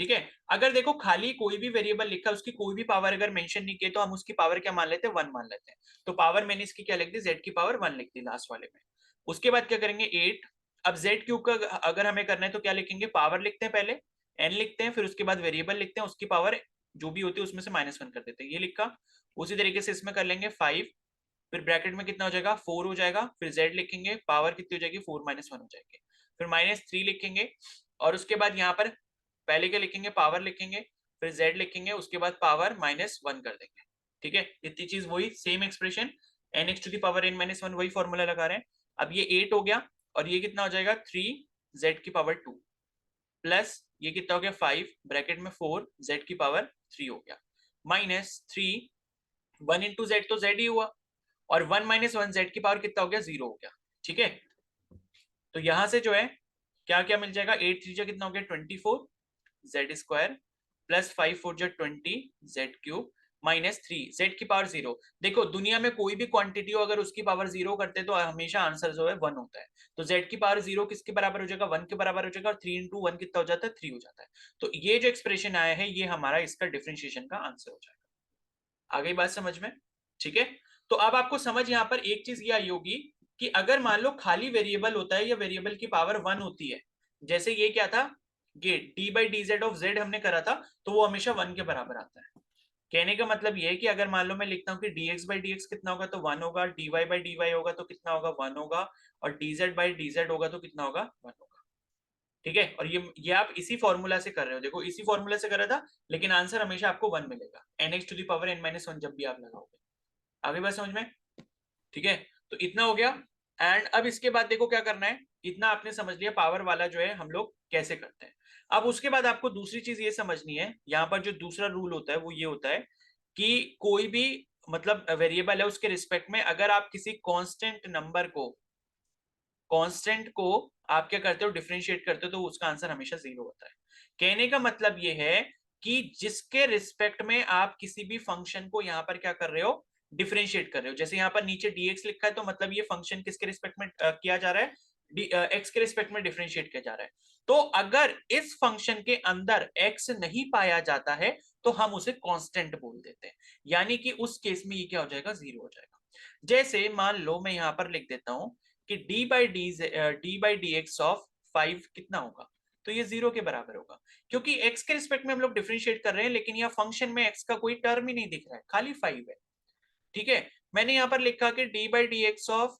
ठीक है। अगर देखो खाली कोई भी वेरिएबल लिखा, उसकी कोई भी पावर अगर मेंशन नहीं की तो हम उसकी पावर क्या मान लेते हैं, 1 मान लेते हैं। तो पावर मैंने इसकी क्या लिख दी, z⁴ 1 लिख दी लास्ट वाले में। उसके बाद क्या करेंगे 8, अब z³ का अगर हमें करना है तो क्या लिखेंगे, पावर लिखते हैं पहले, n लिखते हैं, फिर उसके बाद वेरिएबल लिखते हैं, उसकी पावर जो भी होती है उसमें से -1 कर देते हैं, ये लिखा। उसी तरीके से इसमें कर लेंगे 5, फिर ब्रैकेट में कितना हो जाएगा 4 हो जाएगा, फिर z लिखेंगे, पावर कितनी हो जाएगी 4 - 1 हो जाएगी, फिर -3 लिखेंगे, और उसके बाद यहाँ पर पहले क्या लिखेंगे, पावर लिखेंगे, फिर z लिखेंगे, उसके बाद पावर -1 कर देंगे, ठीक है। इतनी चीज वही सेम एक्सप्रेशन, n(n-1) वही फॉर्मूला लगा रहे हैं। अब ये 8 हो गया, और ये कितना हो जाएगा 3z⁴ प्लस ये कितना हो गया 5 ब्रैकेट में 4 z⁴ हो गया, -3 1 इंटू z तो z ही हुआ, और 1 - 1 z की पावर कितना हो गया 0 हो गया, ठीक है। तो यहां से जो है क्या क्या मिल जाएगा, 8 3 कितना हो गया 24 z² plus 5 4 20 z³ minus 3 z की पावर 0। देखो दुनिया में कोई भी क्वांटिटी हो अगर उसकी पावर 0 करते तो हमेशा आंसर जो है 1 होता है, तो z की पावर 0 किसके बराबर हो जाएगा, 1 के बराबर हो जाएगा, और 3 × 1 कितना हो जाता है 3 हो जाता है। तो ये जो एक्सप्रेशन आया है ये हमारा इसका डिफरेंशिएशन का आंसर हो जाएगा। आ गई बात समझ में, ठीक है। तो अब आपको समझ यहाँ पर एक चीज ये आई होगी कि अगर मान लो खाली वेरिएबल होता है या वेरिएबल की पावर 1 होती है, जैसे ये क्या था, ये d/dz ऑफ z हमने करा था, तो वो हमेशा 1 के बराबर आता है। कहने का मतलब ये है कि अगर मान लो मैं लिखता हूँ कि dx/dx कितना होगा तो 1 होगा, dy/dy होगा तो कितना होगा 1 होगा, और dz/dz होगा तो कितना होगा 1 होगा, ठीक है। और ये आप इसी फॉर्मूला से कर रहे हो, देखो इसी फॉर्मूला से कर रहा था, लेकिन आंसर हमेशा आपको 1 मिलेगा, nx⁴n - 1 जब भी आप लगाओगे। आगे बात समझ में, ठीक है। तो इतना हो गया, एंड अब इसके बाद देखो क्या करना है, इतना आपने समझ लिया पावर वाला जो है हम लोग कैसे करते हैं। अब उसके बाद आपको दूसरी चीज ये समझनी है, यहाँ पर जो दूसरा रूल होता है वो ये होता है कि कोई भी मतलब वेरिएबल है उसके रिस्पेक्ट में अगर आप किसी कांस्टेंट नंबर को, कांस्टेंट को आप क्या करते हो डिफरेंशिएट करते हो, तो उसका आंसर हमेशा 0 होता है। कहने का मतलब ये है कि जिसके रिस्पेक्ट में आप किसी भी फंक्शन को यहाँ पर क्या कर रहे हो, डिफरेंशिएट कर रहे हो, जैसे यहाँ पर नीचे dx लिखा है तो मतलब ये फंक्शन किसके रिस्पेक्ट में किया जा रहा है, x के रिस्पेक्ट में डिफरेंशिएट किया जा रहा है। तो अगर इस फंक्शन के अंदर x नहीं पाया जाता है तो हम उसे कांस्टेंट बोल देते हैं, यानी कि उस केस में ये क्या हो जाएगा 0 हो जाएगा। जैसे मान लो मैं यहाँ पर लिख देता हूं कि d/dx ऑफ 5 कितना होगा, तो ये 0 के बराबर होगा, क्योंकि x के रिस्पेक्ट में हम लोग डिफरेंशिएट कर रहे हैं, लेकिन यह फंक्शन में x का कोई टर्म ही नहीं दिख रहा है, खाली 5 है, ठीक है। मैंने यहाँ पर लिखा कि d/dx ऑफ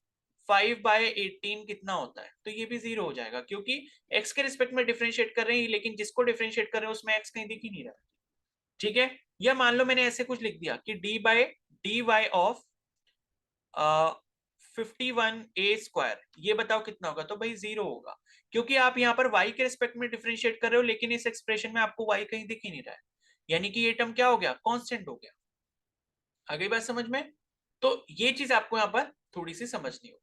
5/18 कितना होता है, तो ये भी 0 हो जाएगा, क्योंकि x के रिस्पेक्ट में डिफरेंशिएट कर रहे हैं, लेकिन जिसको डिफरेंशिएट कर रहे हैं उसमें x कहीं दिख ही नहीं रहा, ठीक है। या मान लो मैंने ऐसे कुछ लिख दिया कि d/dy ऑफ 51a², ये बताओ कितना होगा, तो भाई 0 होगा, क्योंकि आप यहाँ पर y के रिस्पेक्ट में डिफरेंशिएट कर रहे हो, लेकिन इस एक्सप्रेशन में आपको y कहीं दिख ही नहीं रहा है, यानी कि ये टर्म क्या हो गया, कांस्टेंट हो गया। आ गई बात समझ में, तो ये चीज आपको यहाँ पर थोड़ी सी समझनी होगी।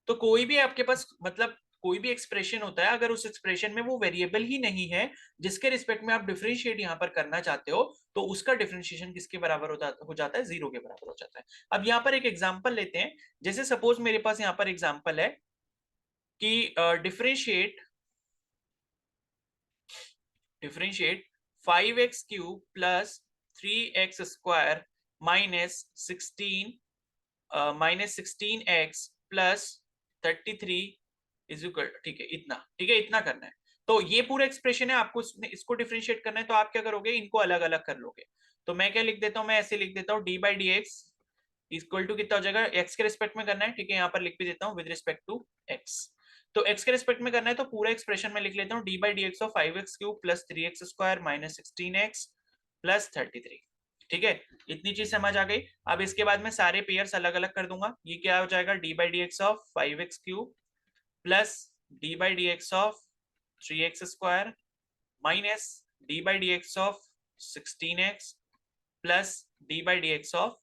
तो कोई भी आपके पास मतलब कोई भी एक्सप्रेशन होता है, अगर उस एक्सप्रेशन में वो वेरिएबल ही नहीं है जिसके रिस्पेक्ट में आप डिफरेंशिएट यहाँ पर करना चाहते हो, तो उसका डिफरेंशिएशन किसके बराबर हो जाता है 0 के बराबर हो जाता है। अब यहाँ पर एक एग्जांपल लेते हैं, जैसे सपोज मेरे पास यहाँ पर एग्जांपल है कि differentiate 5x³ plus 3x² minus 16 -16x plus 33 is equal, ठीक है इतना, ठीक है इतना करना है। तो ये पूरा एक्सप्रेशन है, आपको इसको डिफरेंशिएट करना है, तो आप क्या करोगे, इनको अलग अलग कर लोगे। तो मैं क्या लिख देता हूँ, मैं ऐसे लिख देता हूँ D by D X equal to कितना हो जाएगा, एक्स के रिस्पेक्ट में करना है, ठीक है यहाँ पर लिख भी देता हूँ विद रिस्पेक्ट टू एक्स। तो एक्स के रिस्पेक्ट में करना है, तो पूरा एक्सप्रेशन में लिख लेता हूँ D by D x of 5x cube plus 3x square minus 16x plus 33। ठीक है, इतनी चीज समझ आ गई। अब इसके बाद में सारे पेयर्स अलग अलग कर दूंगा। ये क्या हो जाएगा, D by D x of 5x cube plus D by D x of 3x square minus D by D x of 16x plus D by D x of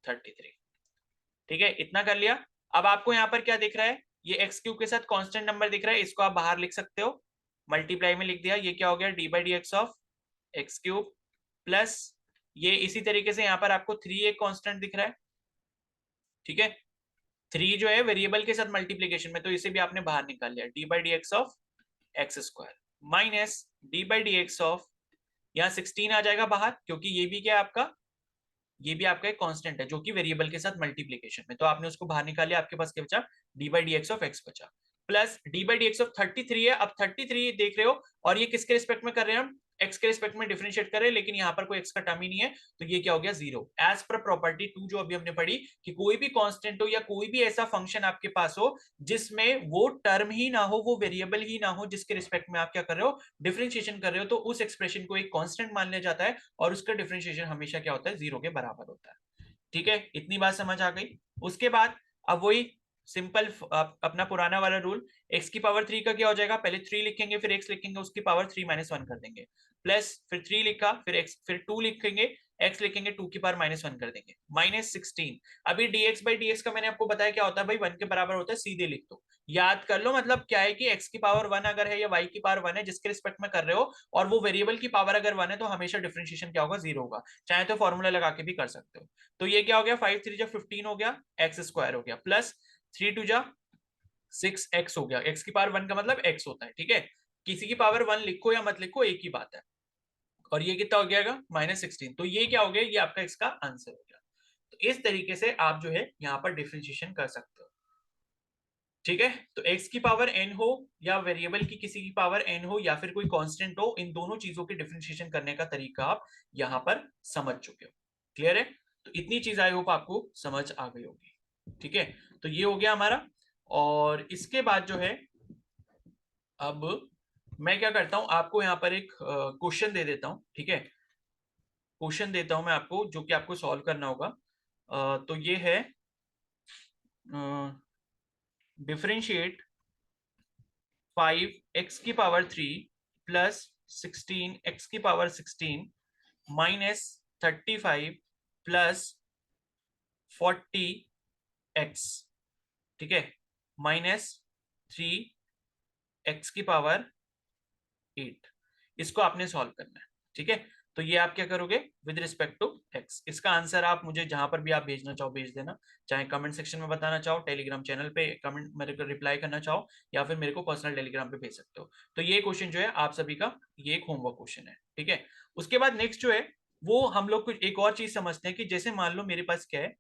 33। ठीक है, इतना कर लिया। अब आपको यहाँ पर क्या दिख रहा है, ये एक्स क्यूब के साथ कांस्टेंट नंबर दिख रहा है, इसको आप बाहर लिख सकते हो, मल्टीप्लाई में लिख दिया। ये क्या हो गया, D by D x of x cube plus ये इसी तरीके से यहाँ पर आपको 3 एक कांस्टेंट दिख रहा है। ठीक है, 3 जो है वेरिएबल के साथ मल्टीप्लीकेशन में, तो इसे भी आपने बाहर निकाल लिया, D by D x of x square minus D by D x of, यहाँ 16 आ जाएगा बाहर, क्योंकि ये भी क्या है आपका, ये भी आपका एक कांस्टेंट है जो कि वेरिएबल के साथ मल्टीप्लीकेशन में, तो आपने उसको बाहर निकाल लिया, आपके पास क्या बचा, D by D x of X बचा plus D by D x of 33 है। अब 33 देख रहे हो, और ये किसके रिस्पेक्ट में कर रहे हैं हम, एक्स के रिस्पेक्ट में डिफरेंशिएट कर रहे हैं, लेकिन यहाँ पर कोई एक्स का टर्म ही नहीं है, तो ये क्या हो गया, जीरो। एज पर प्रॉपर्टी 2 जो अभी हमने पढ़ी, कि कोई भी कांस्टेंट हो या कोई भी ऐसा फंक्शन आपके पास हो जिसमें वो टर्म ही ना हो, वो वेरिएबल ही ना हो, जिसके रिस्पेक्ट में आप क्या कर रहे हो, डिफरेंशिएशन कर रहे हो, तो उस एक्सप्रेशन को एक कांस्टेंट मान लिया जाता है, और उसका डिफरेंशिएशन हमेशा क्या होता है, जीरो के बराबर होता है। ठीक है, इतनी बात समझ आ गई। उसके बाद अब वही सिंपल अपना पुराना वाला रूल, x की पावर 3 का क्या हो जाएगा, पहले 3 लिखेंगे फिर x लिखेंगे, उसकी पावर 3 माइनस 1 कर देंगे, प्लस फिर 3 लिखा, फिर x, फिर 2 लिखेंगे, x लिखेंगे, 2 की पावर माइनस 1 कर देंगे, माइनस 16। अभी dx बाई dx का मैंने आपको बताया क्या होता है भाई, 1 के बराबर होता है, सीधे लिख दो, याद कर लो। मतलब क्या है कि x की पावर 1 अगर है या y की पावर 1 है, जिसके रिस्पेक्ट में कर रहे हो, और वो वेरिएबल की पावर अगर 1 है, तो हमेशा डिफरेंशिएशन क्या होगा, जीरो होगा। चाहे तो फॉर्मूला लगा के भी कर सकते हो। तो ये क्या हो गया, 5 3 जा 15 हो गया, एक्स स्क्वायर हो गया, प्लस 3 2 जा 6x हो गया, x की पावर 1 का मतलब x होता है। ठीक है, किसी की पावर 1 लिखो या मत लिखो, एक ही बात है। और ये कितना हो गया, माइनस 16। तो ये क्या हो गया, ये आपका इसका आंसर हो गया। तो इस तरीके से आप जो है यहाँ पर डिफरेंशिएशन कर सकते हो। ठीक है, तो x की पावर n हो या वेरिएबल की किसी की पावर n हो या फिर कोई कांस्टेंट हो, इन दोनों चीजों की डिफरेंशिएशन करने का तरीका आप यहाँ पर समझ चुके हो। क्लियर है, तो इतनी चीज आई होप आपको समझ आ गई होगी। ठीक है, तो ये हो गया हमारा। और इसके बाद जो है, अब मैं क्या करता हूं, आपको यहाँ पर एक क्वेश्चन दे देता हूं। ठीक है, क्वेश्चन देता हूं मैं आपको, जो कि आपको सॉल्व करना होगा। तो ये है, डिफरेंशिएट 5x की पावर 3 प्लस 16x की पावर 16 माइनस 35 प्लस 40x, ठीक है, माइनस 3x की पावर 8। इसको आपने सॉल्व करना है। ठीक है, तो ये आप क्या करोगे, विद रिस्पेक्ट टू x। इसका आंसर आप मुझे जहां पर भी आप भेजना चाहो भेज देना, चाहे कमेंट सेक्शन में बताना चाहो, टेलीग्राम चैनल पे कमेंट मेरे को रिप्लाई करना चाहो, या फिर मेरे को पर्सनल टेलीग्राम पे भेज सकते हो। तो ये क्वेश्चन जो है आप सभी का, ये एक होमवर्क क्वेश्चन है। ठीक है, उसके बाद नेक्स्ट जो है, वो हम लोग कुछ एक और चीज समझते हैं, कि जैसे मान लो मेरे पास क्या है,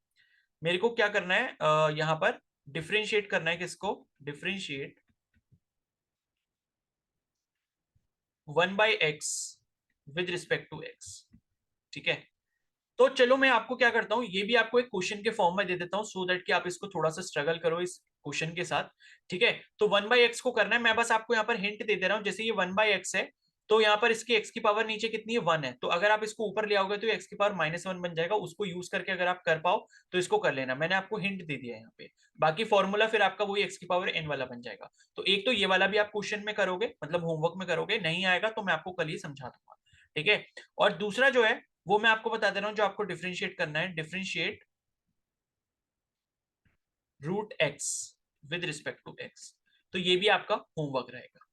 मेरे को क्या करना है, यहाँ पर डिफ्रेंशिएट करना है, किसको, differentiate 1/x with respect to x। ठीक है, तो चलो मैं आपको क्या करता हूं, ये भी आपको एक क्वेश्चन के फॉर्म में दे देता हूं, सो दैट कि आप इसको थोड़ा सा स्ट्रगल करो इस क्वेश्चन के साथ। ठीक है, तो 1/x को करना है, मैं बस आपको यहाँ पर हिंट दे दे रहा हूं। जैसे ये 1/x है, तो यहाँ पर इसकी x की पावर नीचे कितनी है, 1 है, तो अगर आप इसको ऊपर ले आओगे तो x की पावर -1 बन जाएगा। उसको यूज करके अगर आप कर पाओ तो इसको कर लेना, मैंने आपको हिंट दे दिया है यहाँ पे। बाकी फॉर्मूला फिर आपका वही x की पावर n वाला बन जाएगा। तो एक तो ये वाला भी आप क्वेश्चन में करोगे, मतलब होमवर्क में करोगे, नहीं आएगा तो मैं आपको कल ही समझा दूंगा। ठीक है, और दूसरा जो है वो मैं आपको बता दे रहा हूं, जो आपको डिफरेंशिएट करना है, differentiate root X with respect to X. तो ये भी आपका होमवर्क रहेगा।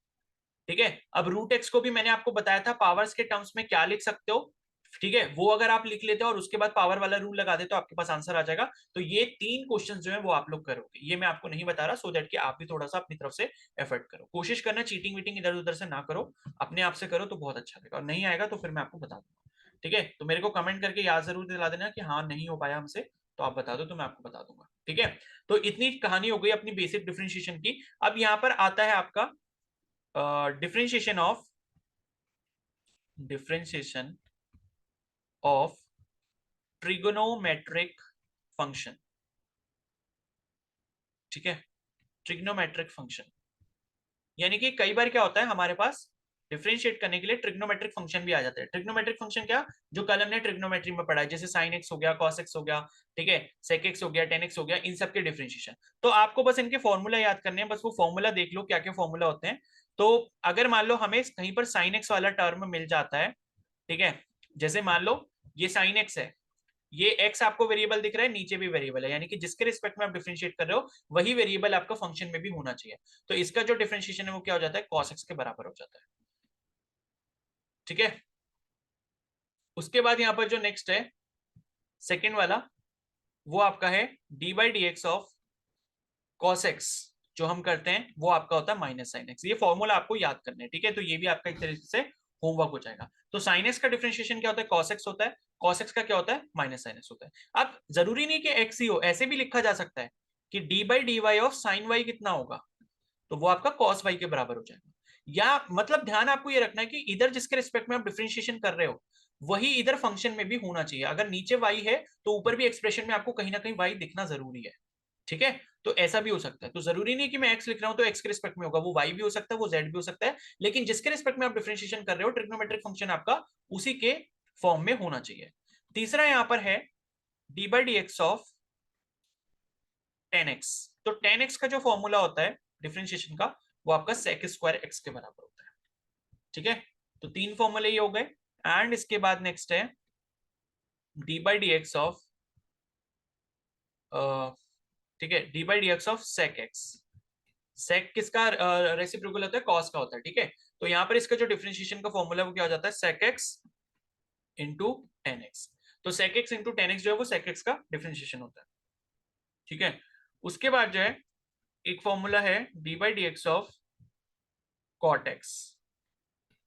ठीक है, अब रूट एक्स को भी मैंने आपको बताया था पावर्स के टर्म्स में क्या लिख सकते हो। ठीक है, वो अगर आप लिख लेते हो और उसके बाद पावर वाला रूल लगा देते हो, आपके पास आंसर आ जाएगा। तो ये 3 क्वेश्चंस जो है वो आप लोग करोगे, ये मैं आपको नहीं बता रहा, सो दैट कि आप भी थोड़ा सा अपनी तरफ से एफर्ट करो, कोशिश करना चीटिंग वीटिंग इधर उधर से ना करो, अपने आप से करो तो बहुत अच्छा रहेगा। और नहीं आएगा तो फिर मैं आपको बता दूंगा। ठीक है, तो मेरे को कमेंट करके याद जरूर दिला देना कि हाँ नहीं हो पाया हमसे, तो आप बता दो तो मैं आपको बता दूंगा, ठीक है। तो इतनी कहानी हो गई अपनी बेसिक डिफरेंशिएशन की। अब यहां पर आता है आपका डिफरेंशिएशन ऑफ ट्रिगोनोमेट्रिक फंक्शन, ठीक है। ट्रिग्नोमेट्रिक फंक्शन यानी कि कई बार क्या होता है हमारे पास डिफरेंशिएट करने के लिए ट्रिग्नोमेट्रिक फंक्शन भी आ जाता है। ट्रिग्नोमेट्रिक फंक्शन क्या, जो कल हमने ट्रिग्नोमेट्री में पढ़ा है, जैसे साइन एक्स हो गया, कॉस एक्स हो गया, ठीक है, सेक एक्स हो गया, टेन एक्स हो गया, इन सब के डिफरेंशिएशन। तो आपको बस इनके फॉर्मूला याद करने हैं, बस वो फॉर्मूला देख लो क्या क्या फॉर्मूला होते हैं। तो अगर मान लो हमें कहीं पर साइन एक्स वाला टर्म मिल जाता है, ठीक है, जैसे मान लो ये साइन एक्स है, ये x आपको वेरिएबल दिख रहा है, नीचे भी वेरिएबल है, यानी कि जिसके रिस्पेक्ट में आप डिफरेंशिएट कर रहे हो वही वेरिएबल आपका फंक्शन में भी होना चाहिए। तो इसका जो डिफरेंशिएशन है वो क्या हो जाता है, cos x के बराबर हो जाता है, ठीक है। उसके बाद यहां पर जो नेक्स्ट है सेकेंड वाला, वो आपका है D by D x of cos x, जो हम करते हैं वो आपका होता है माइनस साइन एक्स। ये फॉर्मूला आपको याद करना है, ठीक है। तो ये भी आपका एक तरीके से होमवर्क हो जाएगा। तो साइन एक्स का डिफरेंशिएशन क्या होता है, कॉस एक्स होता है, कॉस एक्स का क्या होता है, माइनस साइन एक्स होता है। अब जरूरी नहीं कि एक्स ही हो, ऐसे भी लिखा जा सकता है कि D by D Y of sine Y कितना होगा, तो वो आपका कॉस वाई के बराबर हो जाएगा। या मतलब ध्यान आपको ये रखना है कि इधर जिसके रिस्पेक्ट में आप डिफरेंशिएशन कर रहे हो वही इधर फंक्शन में भी होना चाहिए। अगर नीचे वाई है तो ऊपर भी एक्सप्रेशन में आपको कहीं ना कहीं वाई दिखना जरूरी है, ठीक है। तो ऐसा भी हो सकता है। तो जरूरी नहीं कि मैं एक्स लिख रहा हूं तो एक्स के रिस्पेक्ट में होगा, वो वाई भी हो सकता है, वो जेड भी हो सकता है, लेकिन जिसके रिस्पेक्ट में आप डिफरेंशिएशन कर रहे हो ट्रिग्नोमेट्रिक फंक्शन आपका उसी के फॉर्म में होना चाहिए। तीसरा यहां पर है D by D x of ten X. तो टेन एक्स का जो फॉर्मूला होता है डिफरेंशिएशन का, वो आपका सेक स्क्वायर एक्स के बराबर होता है, ठीक है। तो तीन फॉर्मूले ये हो गए। एंड इसके बाद नेक्स्ट है D by D x of, ठीक है, D by D x of sec X. Sec किसका रेसिप्रोकल होता है, कॉस का होता है, ठीक है। तो यहां पर इसका जो डिफरेंशिएशन का फॉर्मूला वो क्या हो जाता है, sec X into tan X. तो sec X into tan X जो है वो सेक एक्स का डिफरेंशिएशन होता है, ठीक है। उसके बाद जो है एक फॉर्मूला है D by D x of cot x,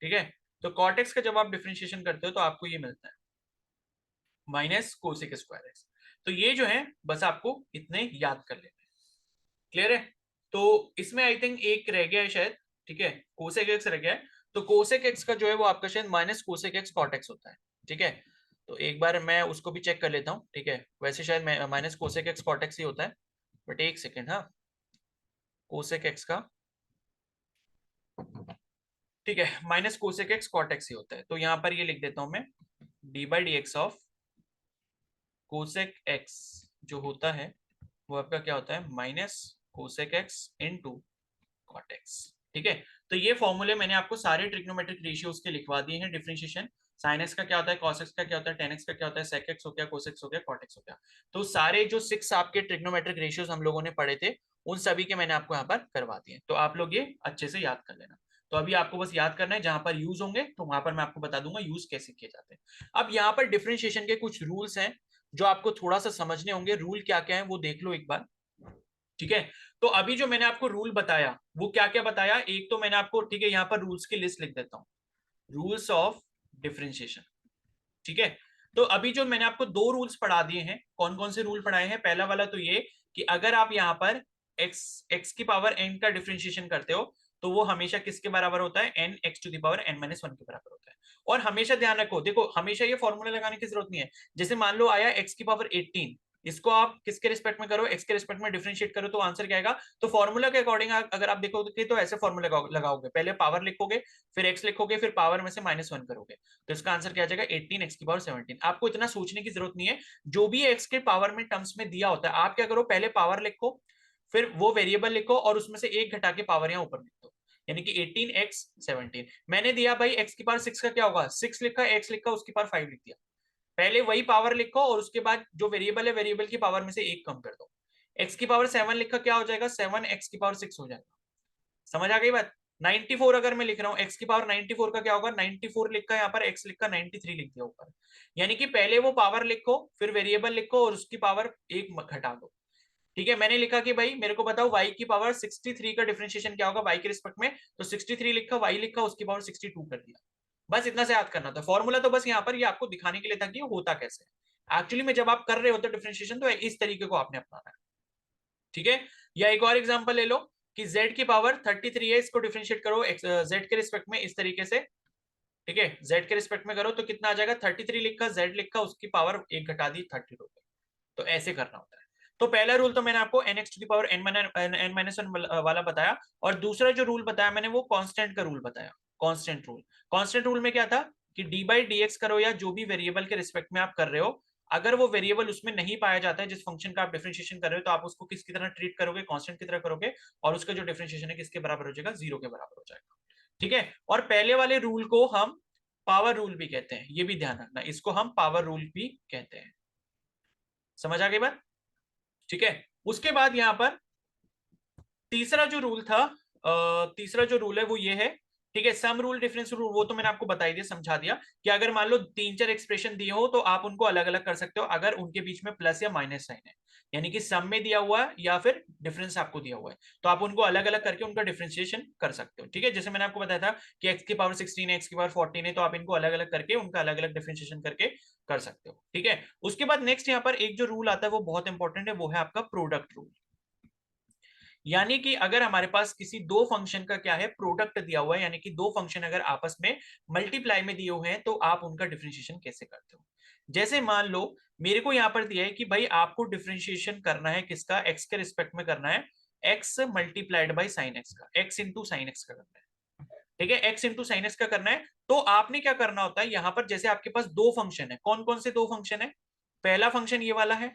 ठीक है। तो कॉट एक्स का जब आप डिफरेंशिएशन करते हो तो आपको ये मिलता है माइनस कोसेक स्क्वायर एक्स। तो ये जो है बस आपको इतने याद कर लेने, क्लियर है। तो इसमें आई थिंक एक रह गया है शायद, ठीक है, कोसेक एक्स रह गया है। तो कोसेक एक्स का जो है वो आपका शायद minus cosec x cot x होता है, ठीक है। तो एक बार मैं उसको भी चेक कर लेता हूँ, ठीक है। वैसे शायद minus cosec x cot X ही होता है, बट एक सेकेंड, हाँ, कोसेक एक्स का, ठीक है, minus cosec x cot X ही होता है। तो यहाँ पर ये लिख देता हूं मैं D by D x of cosec x जो होता है वो आपका क्या होता है, minus cosec x into cot x, ठीक है। तो ये फॉर्मूले मैंने आपको सारे ट्रिग्नोमेट्रिक रेशियोज के लिखवा दिए हैं डिफरेंशिएशन। साइन एक्स का क्या होता है, कॉस एक्स का क्या होता है, टेन एक्स का क्या होता है, सेक एक्स हो गया, कोस एक्स हो गया, कॉट एक्स हो गया। तो सारे जो 6 आपके ट्रिग्नोमेट्रिक रेशियोज हम लोगों ने पढ़े थे उन सभी के मैंने आपको यहाँ पर करवा दिए। तो आप लोग ये अच्छे से याद कर लेना। तो अभी आपको बस याद करना है, जहां पर यूज होंगे तो वहां पर मैं आपको बता दूंगा यूज कैसे किए जाते हैं। अब यहाँ पर डिफरेंशिएशन के कुछ रूल्स हैं जो आपको थोड़ा सा समझने होंगे। रूल क्या क्या है वो देख लो एक बार, ठीक है। तो अभी जो मैंने आपको रूल बताया वो क्या क्या बताया, एक तो मैंने आपको, ठीक है, यहाँ पर रूल्स की लिस्ट लिख देता हूँ, रूल्स ऑफ डिफरेंशिएशन, ठीक है। तो अभी जो मैंने आपको दो रूल्स पढ़ा दिए हैं, कौन कौन से रूल पढ़ाए हैं, पहला वाला तो ये कि अगर आप यहाँ पर x की पावर n का डिफरेंशिएशन करते हो तो वो हमेशा किसके बराबर होता है, n x to the power n minus 1 के बराबर होता है। और हमेशा ध्यान रखो, देखो हमेशा ये फॉर्मूला लगाने की जरूरत नहीं है। जैसे मान लो आया x की पावर 18, इसको आप किसके रिस्पेक्ट में करो, x के रिस्पेक्ट में डिफरेंशिएट करो तो आंसर क्या आएगा। तो फॉर्मूला के अकॉर्डिंग अगर आप देखोगे तो ऐसे फॉर्मूला लगाओगे, पहले पावर लिखोगे, फिर x लिखोगे, फिर पावर में से माइनस 1 करोगे, तो इसका आंसर क्या आ जाएगा, 18 x की पावर 17। आपको इतना सोचने की जरूरत नहीं है, जो भी x के पावर में टर्म्स में दिया होता है आप क्या करो, पहले पावर लिखो, फिर वो वेरिएबल लिखो और उसमें से एक घटा के पावर यहाँ ऊपर लिख दो, यानी कि 18x 17। मैंने दिया भाई x की पावर 6 का क्या होगा, 6 लिखा, x लिखा, उसकी पावर 5 लिख दिया। पहले वही पावर लिखो और उसके बाद जो वेरिएबल है वेरिएबल की पावर में से एक कम कर दो। x की पावर 7 लिखा, क्या हो जाएगा, 7 x की पावर 6 हो जाएगा। समझ आ गई बात। 94 अगर मैं लिख रहा हूँ, x की पावर 94 का क्या होगा, 94 लिखा, यहाँ पर x लिखा, 93 लिख दिया ऊपर। यानी कि पहले वो पावर लिखो, फिर वेरिएबल लिखो और उसकी पावर एक घटा दो, ठीक है। मैंने लिखा कि भाई मेरे को बताओ y की पावर 63 का डिफरेंशिएशन क्या होगा y के रिस्पेक्ट में, तो 63 लिखा, y लिखा, उसकी पावर 62 कर दिया। बस इतना से याद करना था। फॉर्मूला तो बस यहाँ पर ये आपको दिखाने के लिए था कि ये होता कैसे है। एक्चुअली में जब आप कर रहे हो तो डिफरेंशिएशन तो इस तरीके को आपने अपनाना है, ठीक है। या एक और एग्जांपल ले लो कि z की पावर 33 है, इसको डिफरेंशिएट करो z के रिस्पेक्ट में इस तरीके से, ठीक है, z के रिस्पेक्ट में करो तो कितना आ जाएगा, 33 लिखा, z लिखा, उसकी पावर एक घटा दी 32। तो ऐसे करना होता है। तो पहला रूल तो मैंने आपको nx to the power n minus one वाला बताया, और दूसरा जो रूल बताया मैंने वो कांस्टेंट का रूल बताया, कांस्टेंट रूल। कांस्टेंट रूल में क्या था कि डी बाई डी एक्स करो या जो भी वेरिएबल के रिस्पेक्ट में आप कर रहे हो, अगर वो वेरिएबल उसमें नहीं पाया जाता है जिस फंक्शन का आप डिफरेंशिएशन कर रहे हो, तो आप उसको किसकी तरह ट्रीट करोगे, कांस्टेंट की तरह करोगे, और उसका जो डिफरेंशिएशन है किसके बराबर हो जाएगा, जीरो के बराबर हो जाएगा, ठीक है। और पहले वाले रूल को हम पावर रूल भी कहते हैं, ये भी ध्यान रखना, इसको हम पावर रूल भी कहते हैं। समझ आ गई बात, ठीक है। उसके बाद यहां पर तीसरा जो रूल था, तीसरा जो रूल है वो ये है, ठीक है, सम रूल डिफरेंस रूल, वो तो मैंने आपको बता ही दिया, समझा दिया कि अगर मान लो तीन चार एक्सप्रेशन दिए हो तो आप उनको अलग अलग कर सकते हो अगर उनके बीच में प्लस या माइनस साइन है, यानी कि सम में दिया हुआ है या फिर डिफरेंस आपको दिया हुआ है, तो आप उनको अलग अलग करके उनका डिफरेंशिएशन कर सकते हो, ठीक है। जैसे मैंने आपको बताया था कि x की पावर 16 है, x की पावर 14 है, तो आप इनको अलग अलग करके उनका अलग अलग डिफरेंशिएशन करके कर सकते हो, ठीक है। उसके बाद नेक्स्ट यहाँ पर एक जो रूल आता है वो बहुत इंपॉर्टेंट है, वो है आपका प्रोडक्ट रूल। यानी कि अगर हमारे पास किसी दो फंक्शन का क्या है, प्रोडक्ट दिया हुआ है, यानी कि दो फंक्शन अगर आपस में मल्टीप्लाई में दिए हुए हैं तो आप उनका डिफरेंशिएशन कैसे करते हो। जैसे मान लो मेरे को यहां पर दिया है कि भाई आपको डिफरेंशिएशन करना है किसका, एक्स के रिस्पेक्ट में करना है, x multiplied by sine x का, एक्स इंटू साइन एक्स का करना है, ठीक है, एक्स इंटू साइन एक्स का करना है। तो आपने क्या करना होता है यहां पर, जैसे आपके पास दो फंक्शन है, कौन कौन से दो फंक्शन है, पहला फंक्शन ये वाला है,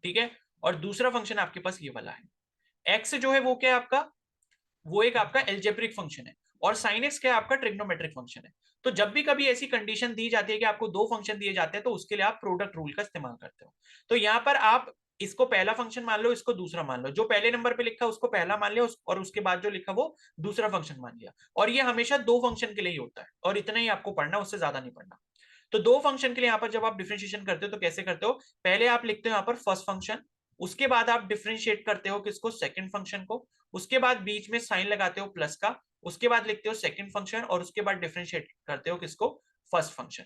ठीक है, और दूसरा फंक्शन आपके पास ये वाला है। एक्स जो है वो क्या है आपका, वो एक आपका एल्जेब्रिक फंक्शन है, और साइन एक्स क्या है आपका ट्रिग्नोमेट्रिक फंक्शन है। तो जब भी कभी ऐसी कंडीशन दी जाती है कि आपको दो फंक्शन दिए जाते हैं तो उसके लिए आप प्रोडक्ट रूल का इस्तेमाल करते हो। तो यहां पर आप इसको पहला फंक्शन मान लो, इसको दूसरा मान लो, जो पहले नंबर पे लिखा उसको पहला मान लिया, और उसके बाद जो लिखा वो दूसरा फंक्शन मान लिया, और ये हमेशा दो फंक्शन के लिए ही होता है, और इतना ही आपको पढ़ना, उससे ज्यादा नहीं पढ़ना। तो दो फंक्शन के लिए यहाँ पर जब आप डिफरेंशिएशन करते हो तो कैसे करते हो, पहले आप लिखते हो यहाँ पर फर्स्ट फंक्शन, उसके बाद आप डिफरेंशिएट करते हो किसको, सेकंड फंक्शन को, उसके बाद बीच में साइन लगाते हो प्लस का, उसके बाद लिखते हो सेकंड फंक्शन, और उसके बाद डिफरेंशिएट करते हो किसको, फर्स्ट फंक्शन।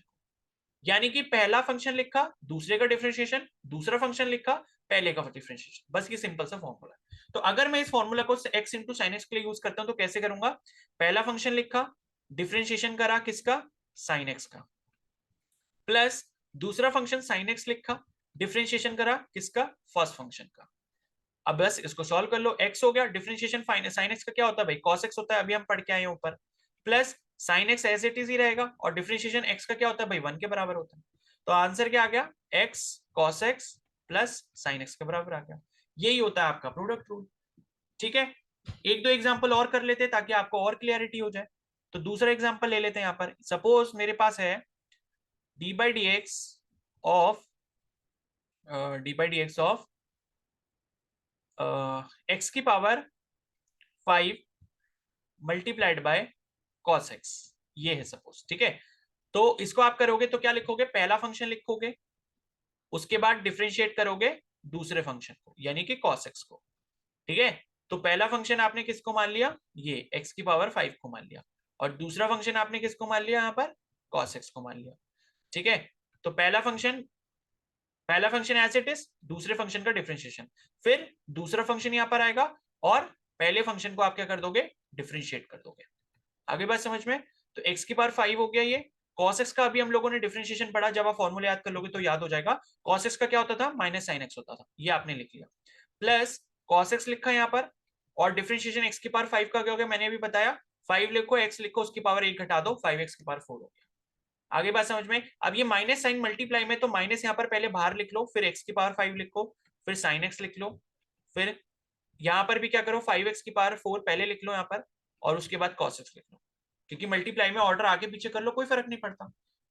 यानी कि पहला फंक्शन लिखा, दूसरे का डिफरेंशिएशन, दूसरा फंक्शन लिखा, पहले का डिफरेंशिएशन, बस ये सिंपल सा फॉर्मूला है। तो अगर मैं इस फॉर्मूला को एक्स इंटू साइन एक्स के लिए यूज करता हूं तो कैसे करूंगा, पहला फंक्शन लिखा, डिफरेंशिएशन करा किसका, साइन एक्स का, प्लस दूसरा फंक्शन साइन एक्स लिखा, डिफरेंशिएशन करा किसका, फर्स्ट फंक्शन का। अब बस इसको सॉल्व कर लो, एक्स हो गया, डिफरेंशिएशन साइन एक्स का क्या होता है भाई, कॉस एक्स होता है, अभी हम पढ़ के आए हैं ऊपर, plus sine x as it is ही रहेगा, और डिफरेंशिएशन एक्स का क्या होता है भाई, वन के बराबर होता है। तो आंसर क्या आ गया, x cos x plus sine x के बराबर आ गया। यही होता है आपका प्रोडक्ट रूल, ठीक है। एक दो एग्जाम्पल और कर लेते हैं ताकि आपको और क्लियरिटी हो जाए। तो दूसरा एग्जाम्पल ले लेते हैं, यहाँ पर सपोज मेरे पास है D by D x of x की power 5 multiplied by cos X, ये है सपोज, ठीक है। तो इसको आप करोगे तो क्या लिखोगे, पहला फंक्शन लिखोगे, उसके बाद डिफरेंशिएट करोगे दूसरे फंक्शन को यानी कि कॉस एक्स को, ठीक है। तो पहला फंक्शन आपने किसको मान लिया, ये एक्स की पावर 5 को मान लिया, और दूसरा फंक्शन आपने किसको मान लिया, यहाँ पर कॉस एक्स को मान लिया, ठीक है। तो पहला फंक्शन एज इट इज, दूसरे फंक्शन का डिफरेंशिएशन, फिर दूसरा फंक्शन यहां पर आएगा, और पहले फंक्शन को आप क्या कर दोगे, डिफरेंशिएट कर दोगे। आगे बात समझ में, तो x की पावर 5 हो गया ये, cos x का अभी हम लोगों ने डिफरेंशिएशन पढ़ा, जब आप फॉर्मूला याद कर लोगे तो याद हो जाएगा, cos x का क्या होता था, माइनस साइन x होता था, ये आपने लिख लिया, प्लस cos x लिखा यहाँ पर, और डिफरेंशिएशन x की पावर 5 का क्या हो गया, मैंने अभी बताया, 5 लिखो, x लिखो, उसकी पावर 1 घटा दो, 5x की पावर 4 हो गया। आगे बात समझ में, अब ये माइनस साइन मल्टीप्लाई में, तो माइनस यहाँ पर पहले बाहर लिख लो, फिर x की पावर 5 लिखो, फिर साइन x लिख लो, फिर यहाँ पर भी क्या करो, 5x की पावर 4 पहले लिख लो यहाँ पर, और उसके बाद cos x लिख लो, क्योंकि मल्टीप्लाई में ऑर्डर आगे पीछे कर लो कोई फर्क नहीं पड़ता,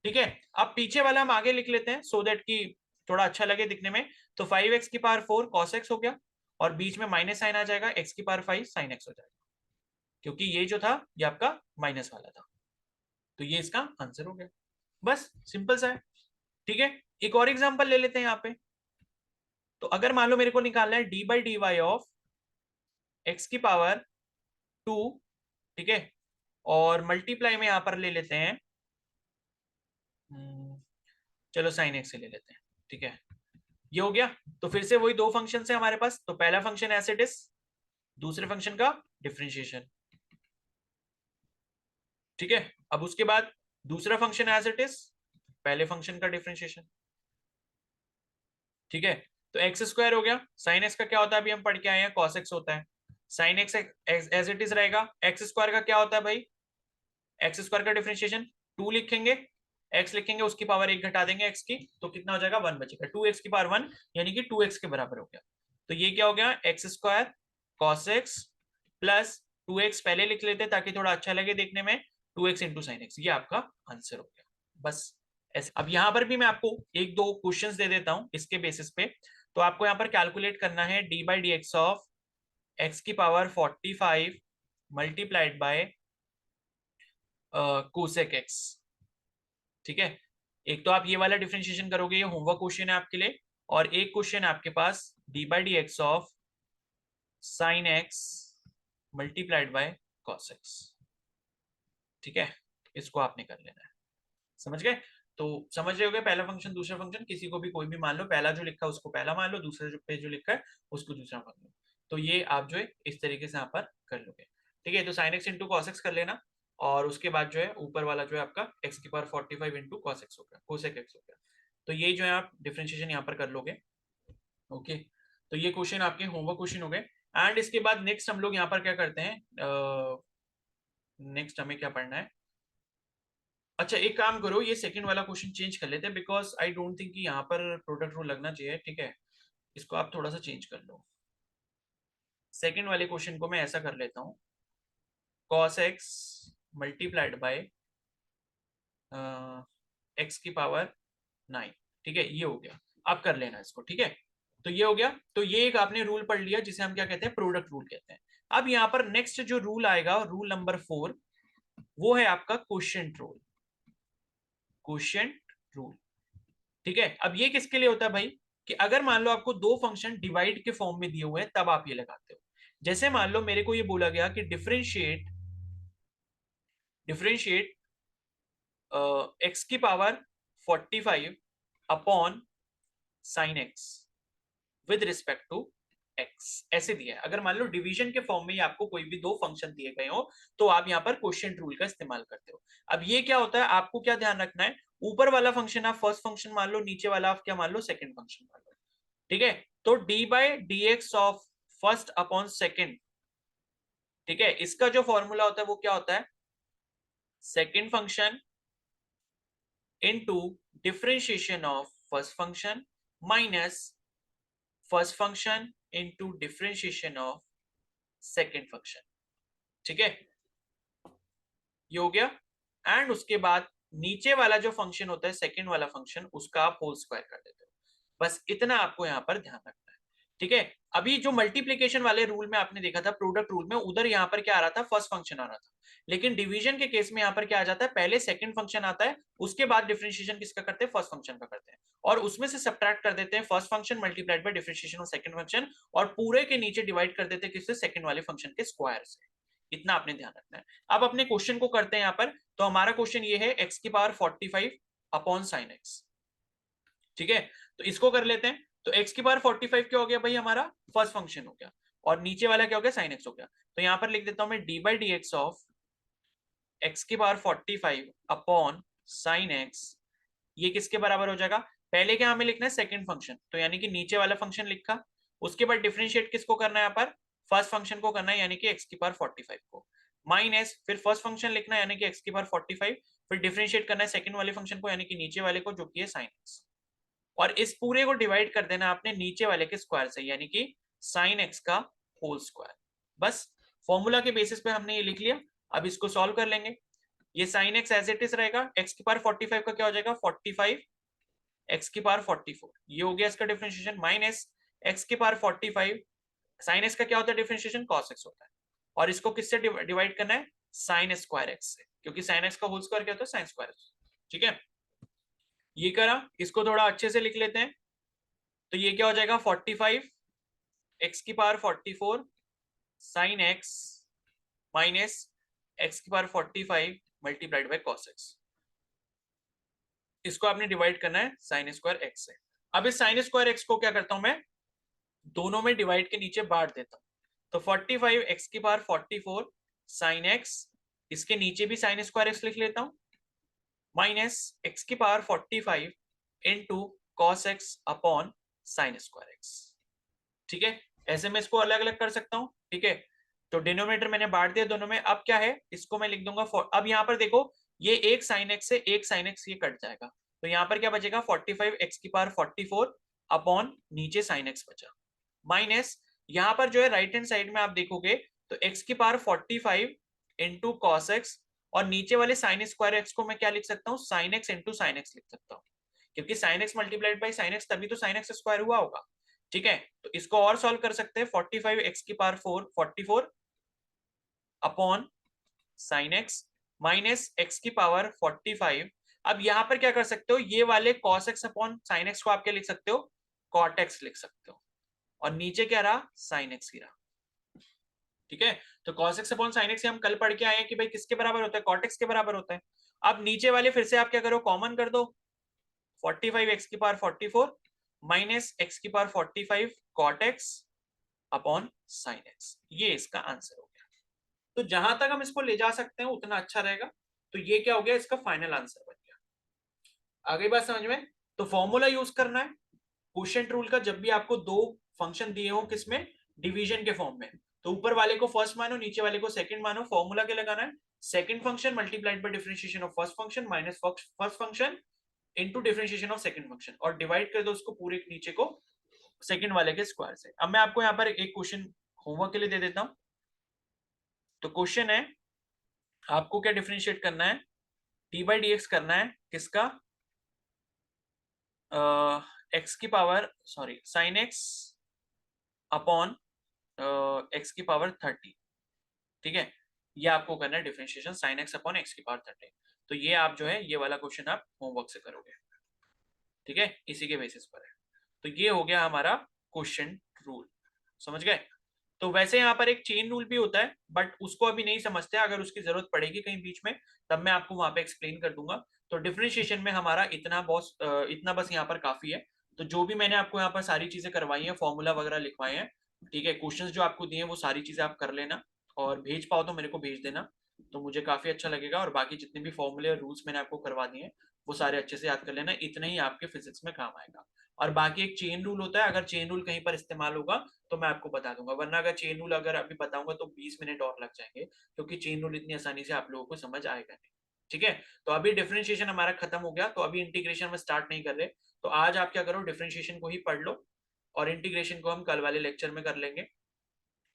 ठीक है। अब पीछे वाला हम आगे लिख लेते हैं सो दैट कि थोड़ा अच्छा लगे दिखने में। तो 5x की पावर 4 cos x हो गया, और बीच में माइनस साइन आ जाएगा, x की पावर 5 साइन x हो जाएगा, क्योंकि ये जो था ये आपका माइनस वाला था, तो ये इसका आंसर हो गया, बस सिंपल सा है, ठीक है। एक और एग्जांपल ले लेते हैं यहाँ पे। तो अगर मान लो मेरे को निकालना है D by D Y of x की पावर 2, ठीक है, और मल्टीप्लाई में यहां पर ले लेते हैं, चलो साइन एक्स से ले लेते हैं, ठीक है, ये हो गया। तो फिर से वही दो फंक्शन है हमारे पास, तो पहला फंक्शन एज इट इज, दूसरे फंक्शन का डिफरेंशिएशन। ठीक है, अब उसके बाद दूसरा फंक्शन एज इट इज, पहले फंक्शन का डिफरेंशिएशन। ठीक है, तो एक्स स्क्वायर हो गया, साइन एक्स का क्या होता है अभी हम पढ़ के आए हैं, कॉस एक्स होता है। Sine x as it is रहेगा, एक्स स्क्वायर का क्या होता है भाई, एक्स स्क्वायर का डिफरेंशिएशन 2 लिखेंगे, एक्स लिखेंगे उसकी पावर 1 घटा देंगे एक्स की, तो कितना हो जाएगा 1 बचेगा, 2x की पावर 1 यानी कि 2x के बराबर हो गया। तो ये क्या हो गया, x square cos x plus 2x पहले लिख लेते ताकि थोड़ा अच्छा लगे देखने में, 2x इंटू साइन एक्स, ये आपका आंसर हो गया। बस ऐसे। अब यहां पर भी मैं आपको एक दो क्वेश्चंस दे देता हूं इसके बेसिस पे। तो आपको यहाँ पर कैलकुलेट करना है D by D x of x की power 45 multiplied by cosec X. ठीक है, एक तो आप ये वाला डिफरेंशिएशन करोगे, ये होमवर्क क्वेश्चन है आपके लिए, और एक क्वेश्चन है आपके पास D by D x of sine X multiplied by cos X. ठीक है, इसको आपने कर लेना है, समझ गए। तो समझ रहे हो गए, पहला फंक्शन दूसरा फंक्शन, किसी को भी कोई भी मान लो, पहला जो लिखा है उसको पहला मान लो, दूसरे जो पे जो लिखा है उसको दूसरा मान लो। तो ये आप जो है इस तरीके से यहाँ पर कर लोगे। ठीक है, तो sine x into cos x कर लेना, और उसके बाद जो है ऊपर वाला जो है आपका एक्स की पावर 45 इंटू कॉस एक्स हो गया, कोसेक एक्स हो गया। तो ये जो है आप डिफरेंशिएशन यहाँ पर कर लोगे। ओके, तो ये क्वेश्चन आपके होमवर्क क्वेश्चन हो गए। एंड इसके बाद नेक्स्ट हम लोग यहाँ पर क्या करते हैं, नेक्स्ट हमें क्या पढ़ना है, अच्छा एक काम करो, ये सेकंड वाला क्वेश्चन चेंज कर लेते हैं, बिकॉज आई डोंट थिंक कि यहाँ पर प्रोडक्ट रूल लगना चाहिए। ठीक है, इसको आप थोड़ा सा चेंज कर लो। सेकंड वाले क्वेश्चन को मैं ऐसा कर लेता हूँ, cos x multiplied by x की पावर 9। ठीक है, ये हो गया, आप कर लेना इसको। ठीक है, तो ये हो गया, तो ये एक आपने रूल पढ़ लिया जिसे हम क्या कहते हैं, प्रोडक्ट रूल कहते हैं। अब यहाँ पर नेक्स्ट जो रूल आएगा, रूल नंबर 4, वो है आपका क्वोशिएंट रूल। क्वोशिएंट रूल, ठीक है, अब ये किसके लिए होता है भाई, कि अगर मान लो आपको दो फंक्शन डिवाइड के फॉर्म में दिए हुए हैं तब आप ये लगाते हो। जैसे मान लो मेरे को ये बोला गया कि डिफरेंशिएट डिफरेंशिएट एक्स की power 45 upon sine x with respect to x, ऐसे दिया है। अगर मान लो डिवीजन के फॉर्म में आपको कोई भी दो फंक्शन दिए गए हो तो आप यहाँ पर क्वोशिएंट रूल का इस्तेमाल करते हो। अब ये क्या होता है, आपको क्या ध्यान रखना है, ऊपर वाला फंक्शन आप फर्स्ट फंक्शन मान लो, नीचे वाला आप क्या मान लो, सेकंड फंक्शन मान लो। ठीक है, तो D by D x of first upon second, ठीक है, इसका जो फॉर्मूला होता है वो क्या होता है, second function into differentiation of first function minus first function into differentiation of second function. ठीक है, ये हो गया। एंड उसके बाद नीचे वाला जो फंक्शन होता है सेकेंड वाला फंक्शन, उसका आप होल स्क्वायर कर देते हो। बस इतना आपको यहाँ पर ध्यान रखना है। ठीक है, अभी जो मल्टीप्लीकेशन वाले रूल में आपने देखा था, प्रोडक्ट रूल में, उधर यहाँ पर क्या आ रहा था, फर्स्ट फंक्शन आ रहा था। लेकिन डिवीजन के केस में यहाँ पर क्या आ जाता है, पहले सेकंड फंक्शन आता है, उसके बाद डिफरेंशिएशन किसका करते हैं, फर्स्ट फंक्शन का करते हैं, और उसमें से सब्ट्रैक्ट कर देते हैं first function multiplied by differentiation of second function, और पूरे के नीचे डिवाइड कर देते हैं किससे, सेकंड वाले फंक्शन के स्क्वायर से। इतना आपने ध्यान रखना है। अब अपने क्वेश्चन को करते हैं यहाँ पर। तो हमारा क्वेश्चन ये है एक्स की पावर 45 अपॉन साइन एक्स। ठीक है, तो इसको कर लेते हैं। तो x की पावर 45 क्या हो गया भाई, हमारा फर्स्ट फंक्शन हो गया, और नीचे वाला क्या हो गया, साइन एक्स हो गया। तो यहां पर लिख देता हूं मैं D by D x of x की पावर 45 अपॉन साइन एक्स, ये किसके बराबर हो जाएगा, पहले क्या हमें लिखना है, सेकंड फंक्शन, तो यानी कि नीचे वाला फंक्शन लिखा, उसके बाद डिफरेंशिएट किसको करना है, यहाँ पर फर्स्ट फंक्शन को करना है, यानी कि एक्स की पावर 45 को, माइनस फिर फर्स्ट फंक्शन लिखना है यानी कि एक्स की पावर 45, फिर डिफरेंशिएट करना है सेकंड वाले फंक्शन को यानी कि नीचे वाले को, जो कि है साइन एक्स, और इस पूरे को डिवाइड कर देना आपने नीचे वाले के स्क्वायर से, यानी कि साइन एक्स का होल स्क्वायर। बस फॉर्मूला के बेसिस पे हमने ये लिख लिया। अब इसको सॉल्व कर लेंगे। ये sine x as it is रहेगा, एक्स की पावर 45 का क्या हो जाएगा, 45 एक्स की पावर 44, ये हो गया इसका डिफरेंशिएशन, माइनस एक्स की पावर 45, साइन एक्स का क्या होता है डिफरेंशिएशन, कॉस एक्स होता है, और इसको किससे डिवाइड करना है, साइन स्क्वायर एक्स से, क्योंकि साइन एक्स का होल स्क्वायर क्या होता है, साइन स्क्वायर। ठीक है, ये करा, इसको थोड़ा अच्छे से लिख लेते हैं। तो ये क्या हो जाएगा, 45 एक्स की power 44 sine X minus X की power 45 multiplied by cos X, इसको आपने डिवाइड करना है साइन स्क्वायर एक्स से। अब इस साइन स्क्वायर एक्स को क्या करता हूं मैं, दोनों में डिवाइड के नीचे बांट देता हूं। तो 45 एक्स की पावर 44 साइन एक्स, इसके नीचे भी साइन स्क्वायर एक्स लिख लेता हूं, माइनस एक्स की power 45 into cos x upon sine square x. ठीक है, ऐसे में इसको अलग अलग कर सकता हूं। ठीक है, तो डिनोमिनेटर मैंने बांट दिया दोनों में। अब क्या है, इसको मैं लिख दूंगा अब यहां पर देखो, ये एक साइन एक्स से एक साइन एक्स ये कट जाएगा, तो यहां पर क्या बचेगा, 45 एक्स की पावर 44 अपॉन नीचे साइन एक्स बचा, माइनस यहां पर जो है राइट हैंड साइड में आप देखोगे तो एक्स की पावर 45 इंटू कॉस एक्स, और नीचे वाले साइन स्क्वायर एक्स को मैं क्या लिख सकता हूँ, sine x into sine x लिख सकता हूँ, क्योंकि sign X multiplied by sine x तभी तो साइन एक्स स्क्वायर हुआ होगा। ठीक है, तो इसको और सॉल्व कर सकते हैं, 45 एक्स की power 44 upon sine X minus X की पावर 45। अब यहां पर क्या कर सकते हो, ये वाले cos x upon sine x को आप क्या लिख सकते हो, cot x लिख सकते हो, और नीचे क्या रहा, साइन एक्स ही रहा। ठीक है, तो cos x upon sine x हम कल पढ़ के आए हैं कि भाई किसके बराबर होता है, cot x के बराबर होता है। अब नीचे वाले फिर से आप क्या करो, कॉमन कर दो, 45 एक्स की पावर 44 माइनस एक्स की power 45 cot x upon sine x, ये इसका आंसर हो गया। तो जहां तक हम इसको ले जा सकते हैं उतना अच्छा रहेगा। तो ये क्या हो गया, इसका फाइनल आंसर बन गया। आगे बात समझ में, तो फॉर्मूला यूज करना है क्वोशिएंट रूल का, जब भी आपको दो फंक्शन दिए हो किसमें, डिवीजन के फॉर्म में, तो ऊपर वाले को फर्स्ट मानो नीचे वाले को सेकंड मानो। फॉर्मूला क्या लगाना है, second function multiplied by differentiation of first function minus first function into differentiation of second function, और डिवाइड कर दो उसको पूरे नीचे को सेकंड वाले के स्क्वायर से। अब मैं आपको यहाँ पर एक क्वेश्चन होमवर्क के लिए दे देता हूं। तो क्वेश्चन है, आपको क्या डिफरेंशिएट करना है, डी बाई डी एक्स करना है किसका, एक्स की power sorry sine x upon x की पावर 30। ठीक है, ये आपको करना है differentiation sine x upon x की पावर 30। तो ये आप जो है ये वाला क्वेश्चन आप होमवर्क से करोगे। ठीक है, इसी के बेसिस पर है। तो ये हो गया हमारा क्वेश्चन रूल, समझ गए। तो वैसे यहाँ पर एक चेन रूल भी होता है, बट उसको अभी नहीं समझते, अगर उसकी जरूरत पड़ेगी कहीं बीच में तब मैं आपको वहां पे एक्सप्लेन कर दूंगा। तो डिफरेंशिएशन में हमारा इतना बस यहाँ पर काफी है। तो जो भी मैंने आपको यहाँ पर सारी चीजें करवाई हैं, फॉर्मूला वगैरह लिखवाए हैं, ठीक है, क्वेश्चंस जो आपको दिए हैं वो सारी चीजें आप कर लेना, और भेज पाओ तो मेरे को भेज देना, तो मुझे काफी अच्छा लगेगा। और बाकी जितने भी फॉर्मूले और रूल्स मैंने आपको करवा दिए हैं वो सारे अच्छे से याद कर लेना, इतना ही आपके फिजिक्स में काम आएगा। और बाकी एक चेन रूल होता है, अगर चेन रूल कहीं पर इस्तेमाल होगा तो मैं आपको बता दूंगा, वरना अगर चेन रूल अगर अभी बताऊंगा तो 20 मिनट और लग जाएंगे, क्योंकि चेन रूल इतनी आसानी से आप लोगों को समझ आएगा नहीं। ठीक है, तो अभी डिफरेंशिएशन हमारा खत्म हो गया, तो अभी इंटीग्रेशन में स्टार्ट नहीं कर रहे। तो आज आप क्या करो, डिफरेंशिएशन को ही पढ़ लो, और इंटीग्रेशन को हम कल वाले लेक्चर में कर लेंगे।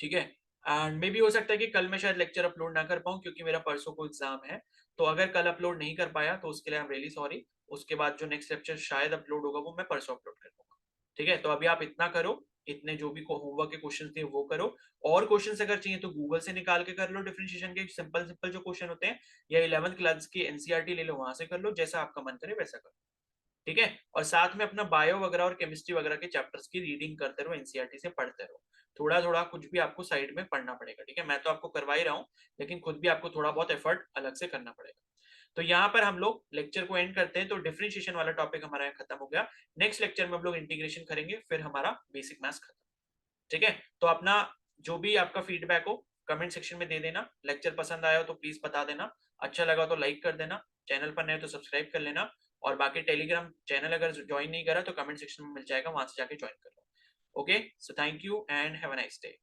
ठीक है, एंड मे भी हो सकता है कि कल मैं शायद लेक्चर अपलोड ना कर पाऊँ, क्योंकि मेरा परसों को एग्जाम है। तो अगर कल अपलोड नहीं कर पाया तो उसके लिए आई एम रियली सॉरी। उसके बाद जो नेक्स्ट लेक्चर शायद अपलोड होगा वो मैं परसों अपलोड कर दूंगा। ठीक है, तो अभी आप इतना करो, इतने जो भी होमवर्क के क्वेश्चन थे वो करो, और क्वेश्चन अगर चाहिए तो गूगल से निकाल के कर लो, डिफरेंशिएशन के सिंपल सिंपल जो क्वेश्चन होते हैं, या 11th क्लास की एनसीईआरटी ले लो, वहां से कर लो, जैसा आपका मन करे वैसा करो। ठीक है, और साथ में अपना बायो वगैरह और केमिस्ट्री वगैरह के चैप्टर्स की रीडिंग करते रहो, एनसीईआरटी से पढ़ते रहो, थोड़ा थोड़ा कुछ भी आपको साइड में पढ़ना पड़ेगा। ठीक है, मैं तो आपको करवा ही रहा हूँ, लेकिन खुद भी आपको थोड़ा बहुत एफर्ट अलग से करना पड़ेगा। तो यहाँ पर हम लोग लेक्चर को एंड करते हैं। तो डिफरेंशिएशन वाला टॉपिक हमारा यहाँ खत्म हो गया। नेक्स्ट लेक्चर में हम लोग इंटीग्रेशन करेंगे, फिर हमारा बेसिक मैथ्स खत्म। ठीक है, तो अपना जो भी आपका फीडबैक हो कमेंट सेक्शन में दे देना। लेक्चर पसंद आया हो तो प्लीज बता देना, अच्छा लगा तो लाइक कर देना, चैनल पर नए तो सब्सक्राइब कर लेना, और बाकी टेलीग्राम चैनल अगर ज्वाइन नहीं करा तो कमेंट सेक्शन में मिल जाएगा, वहां से जाके ज्वाइन कर लो। Okay, so thank you and have a nice day.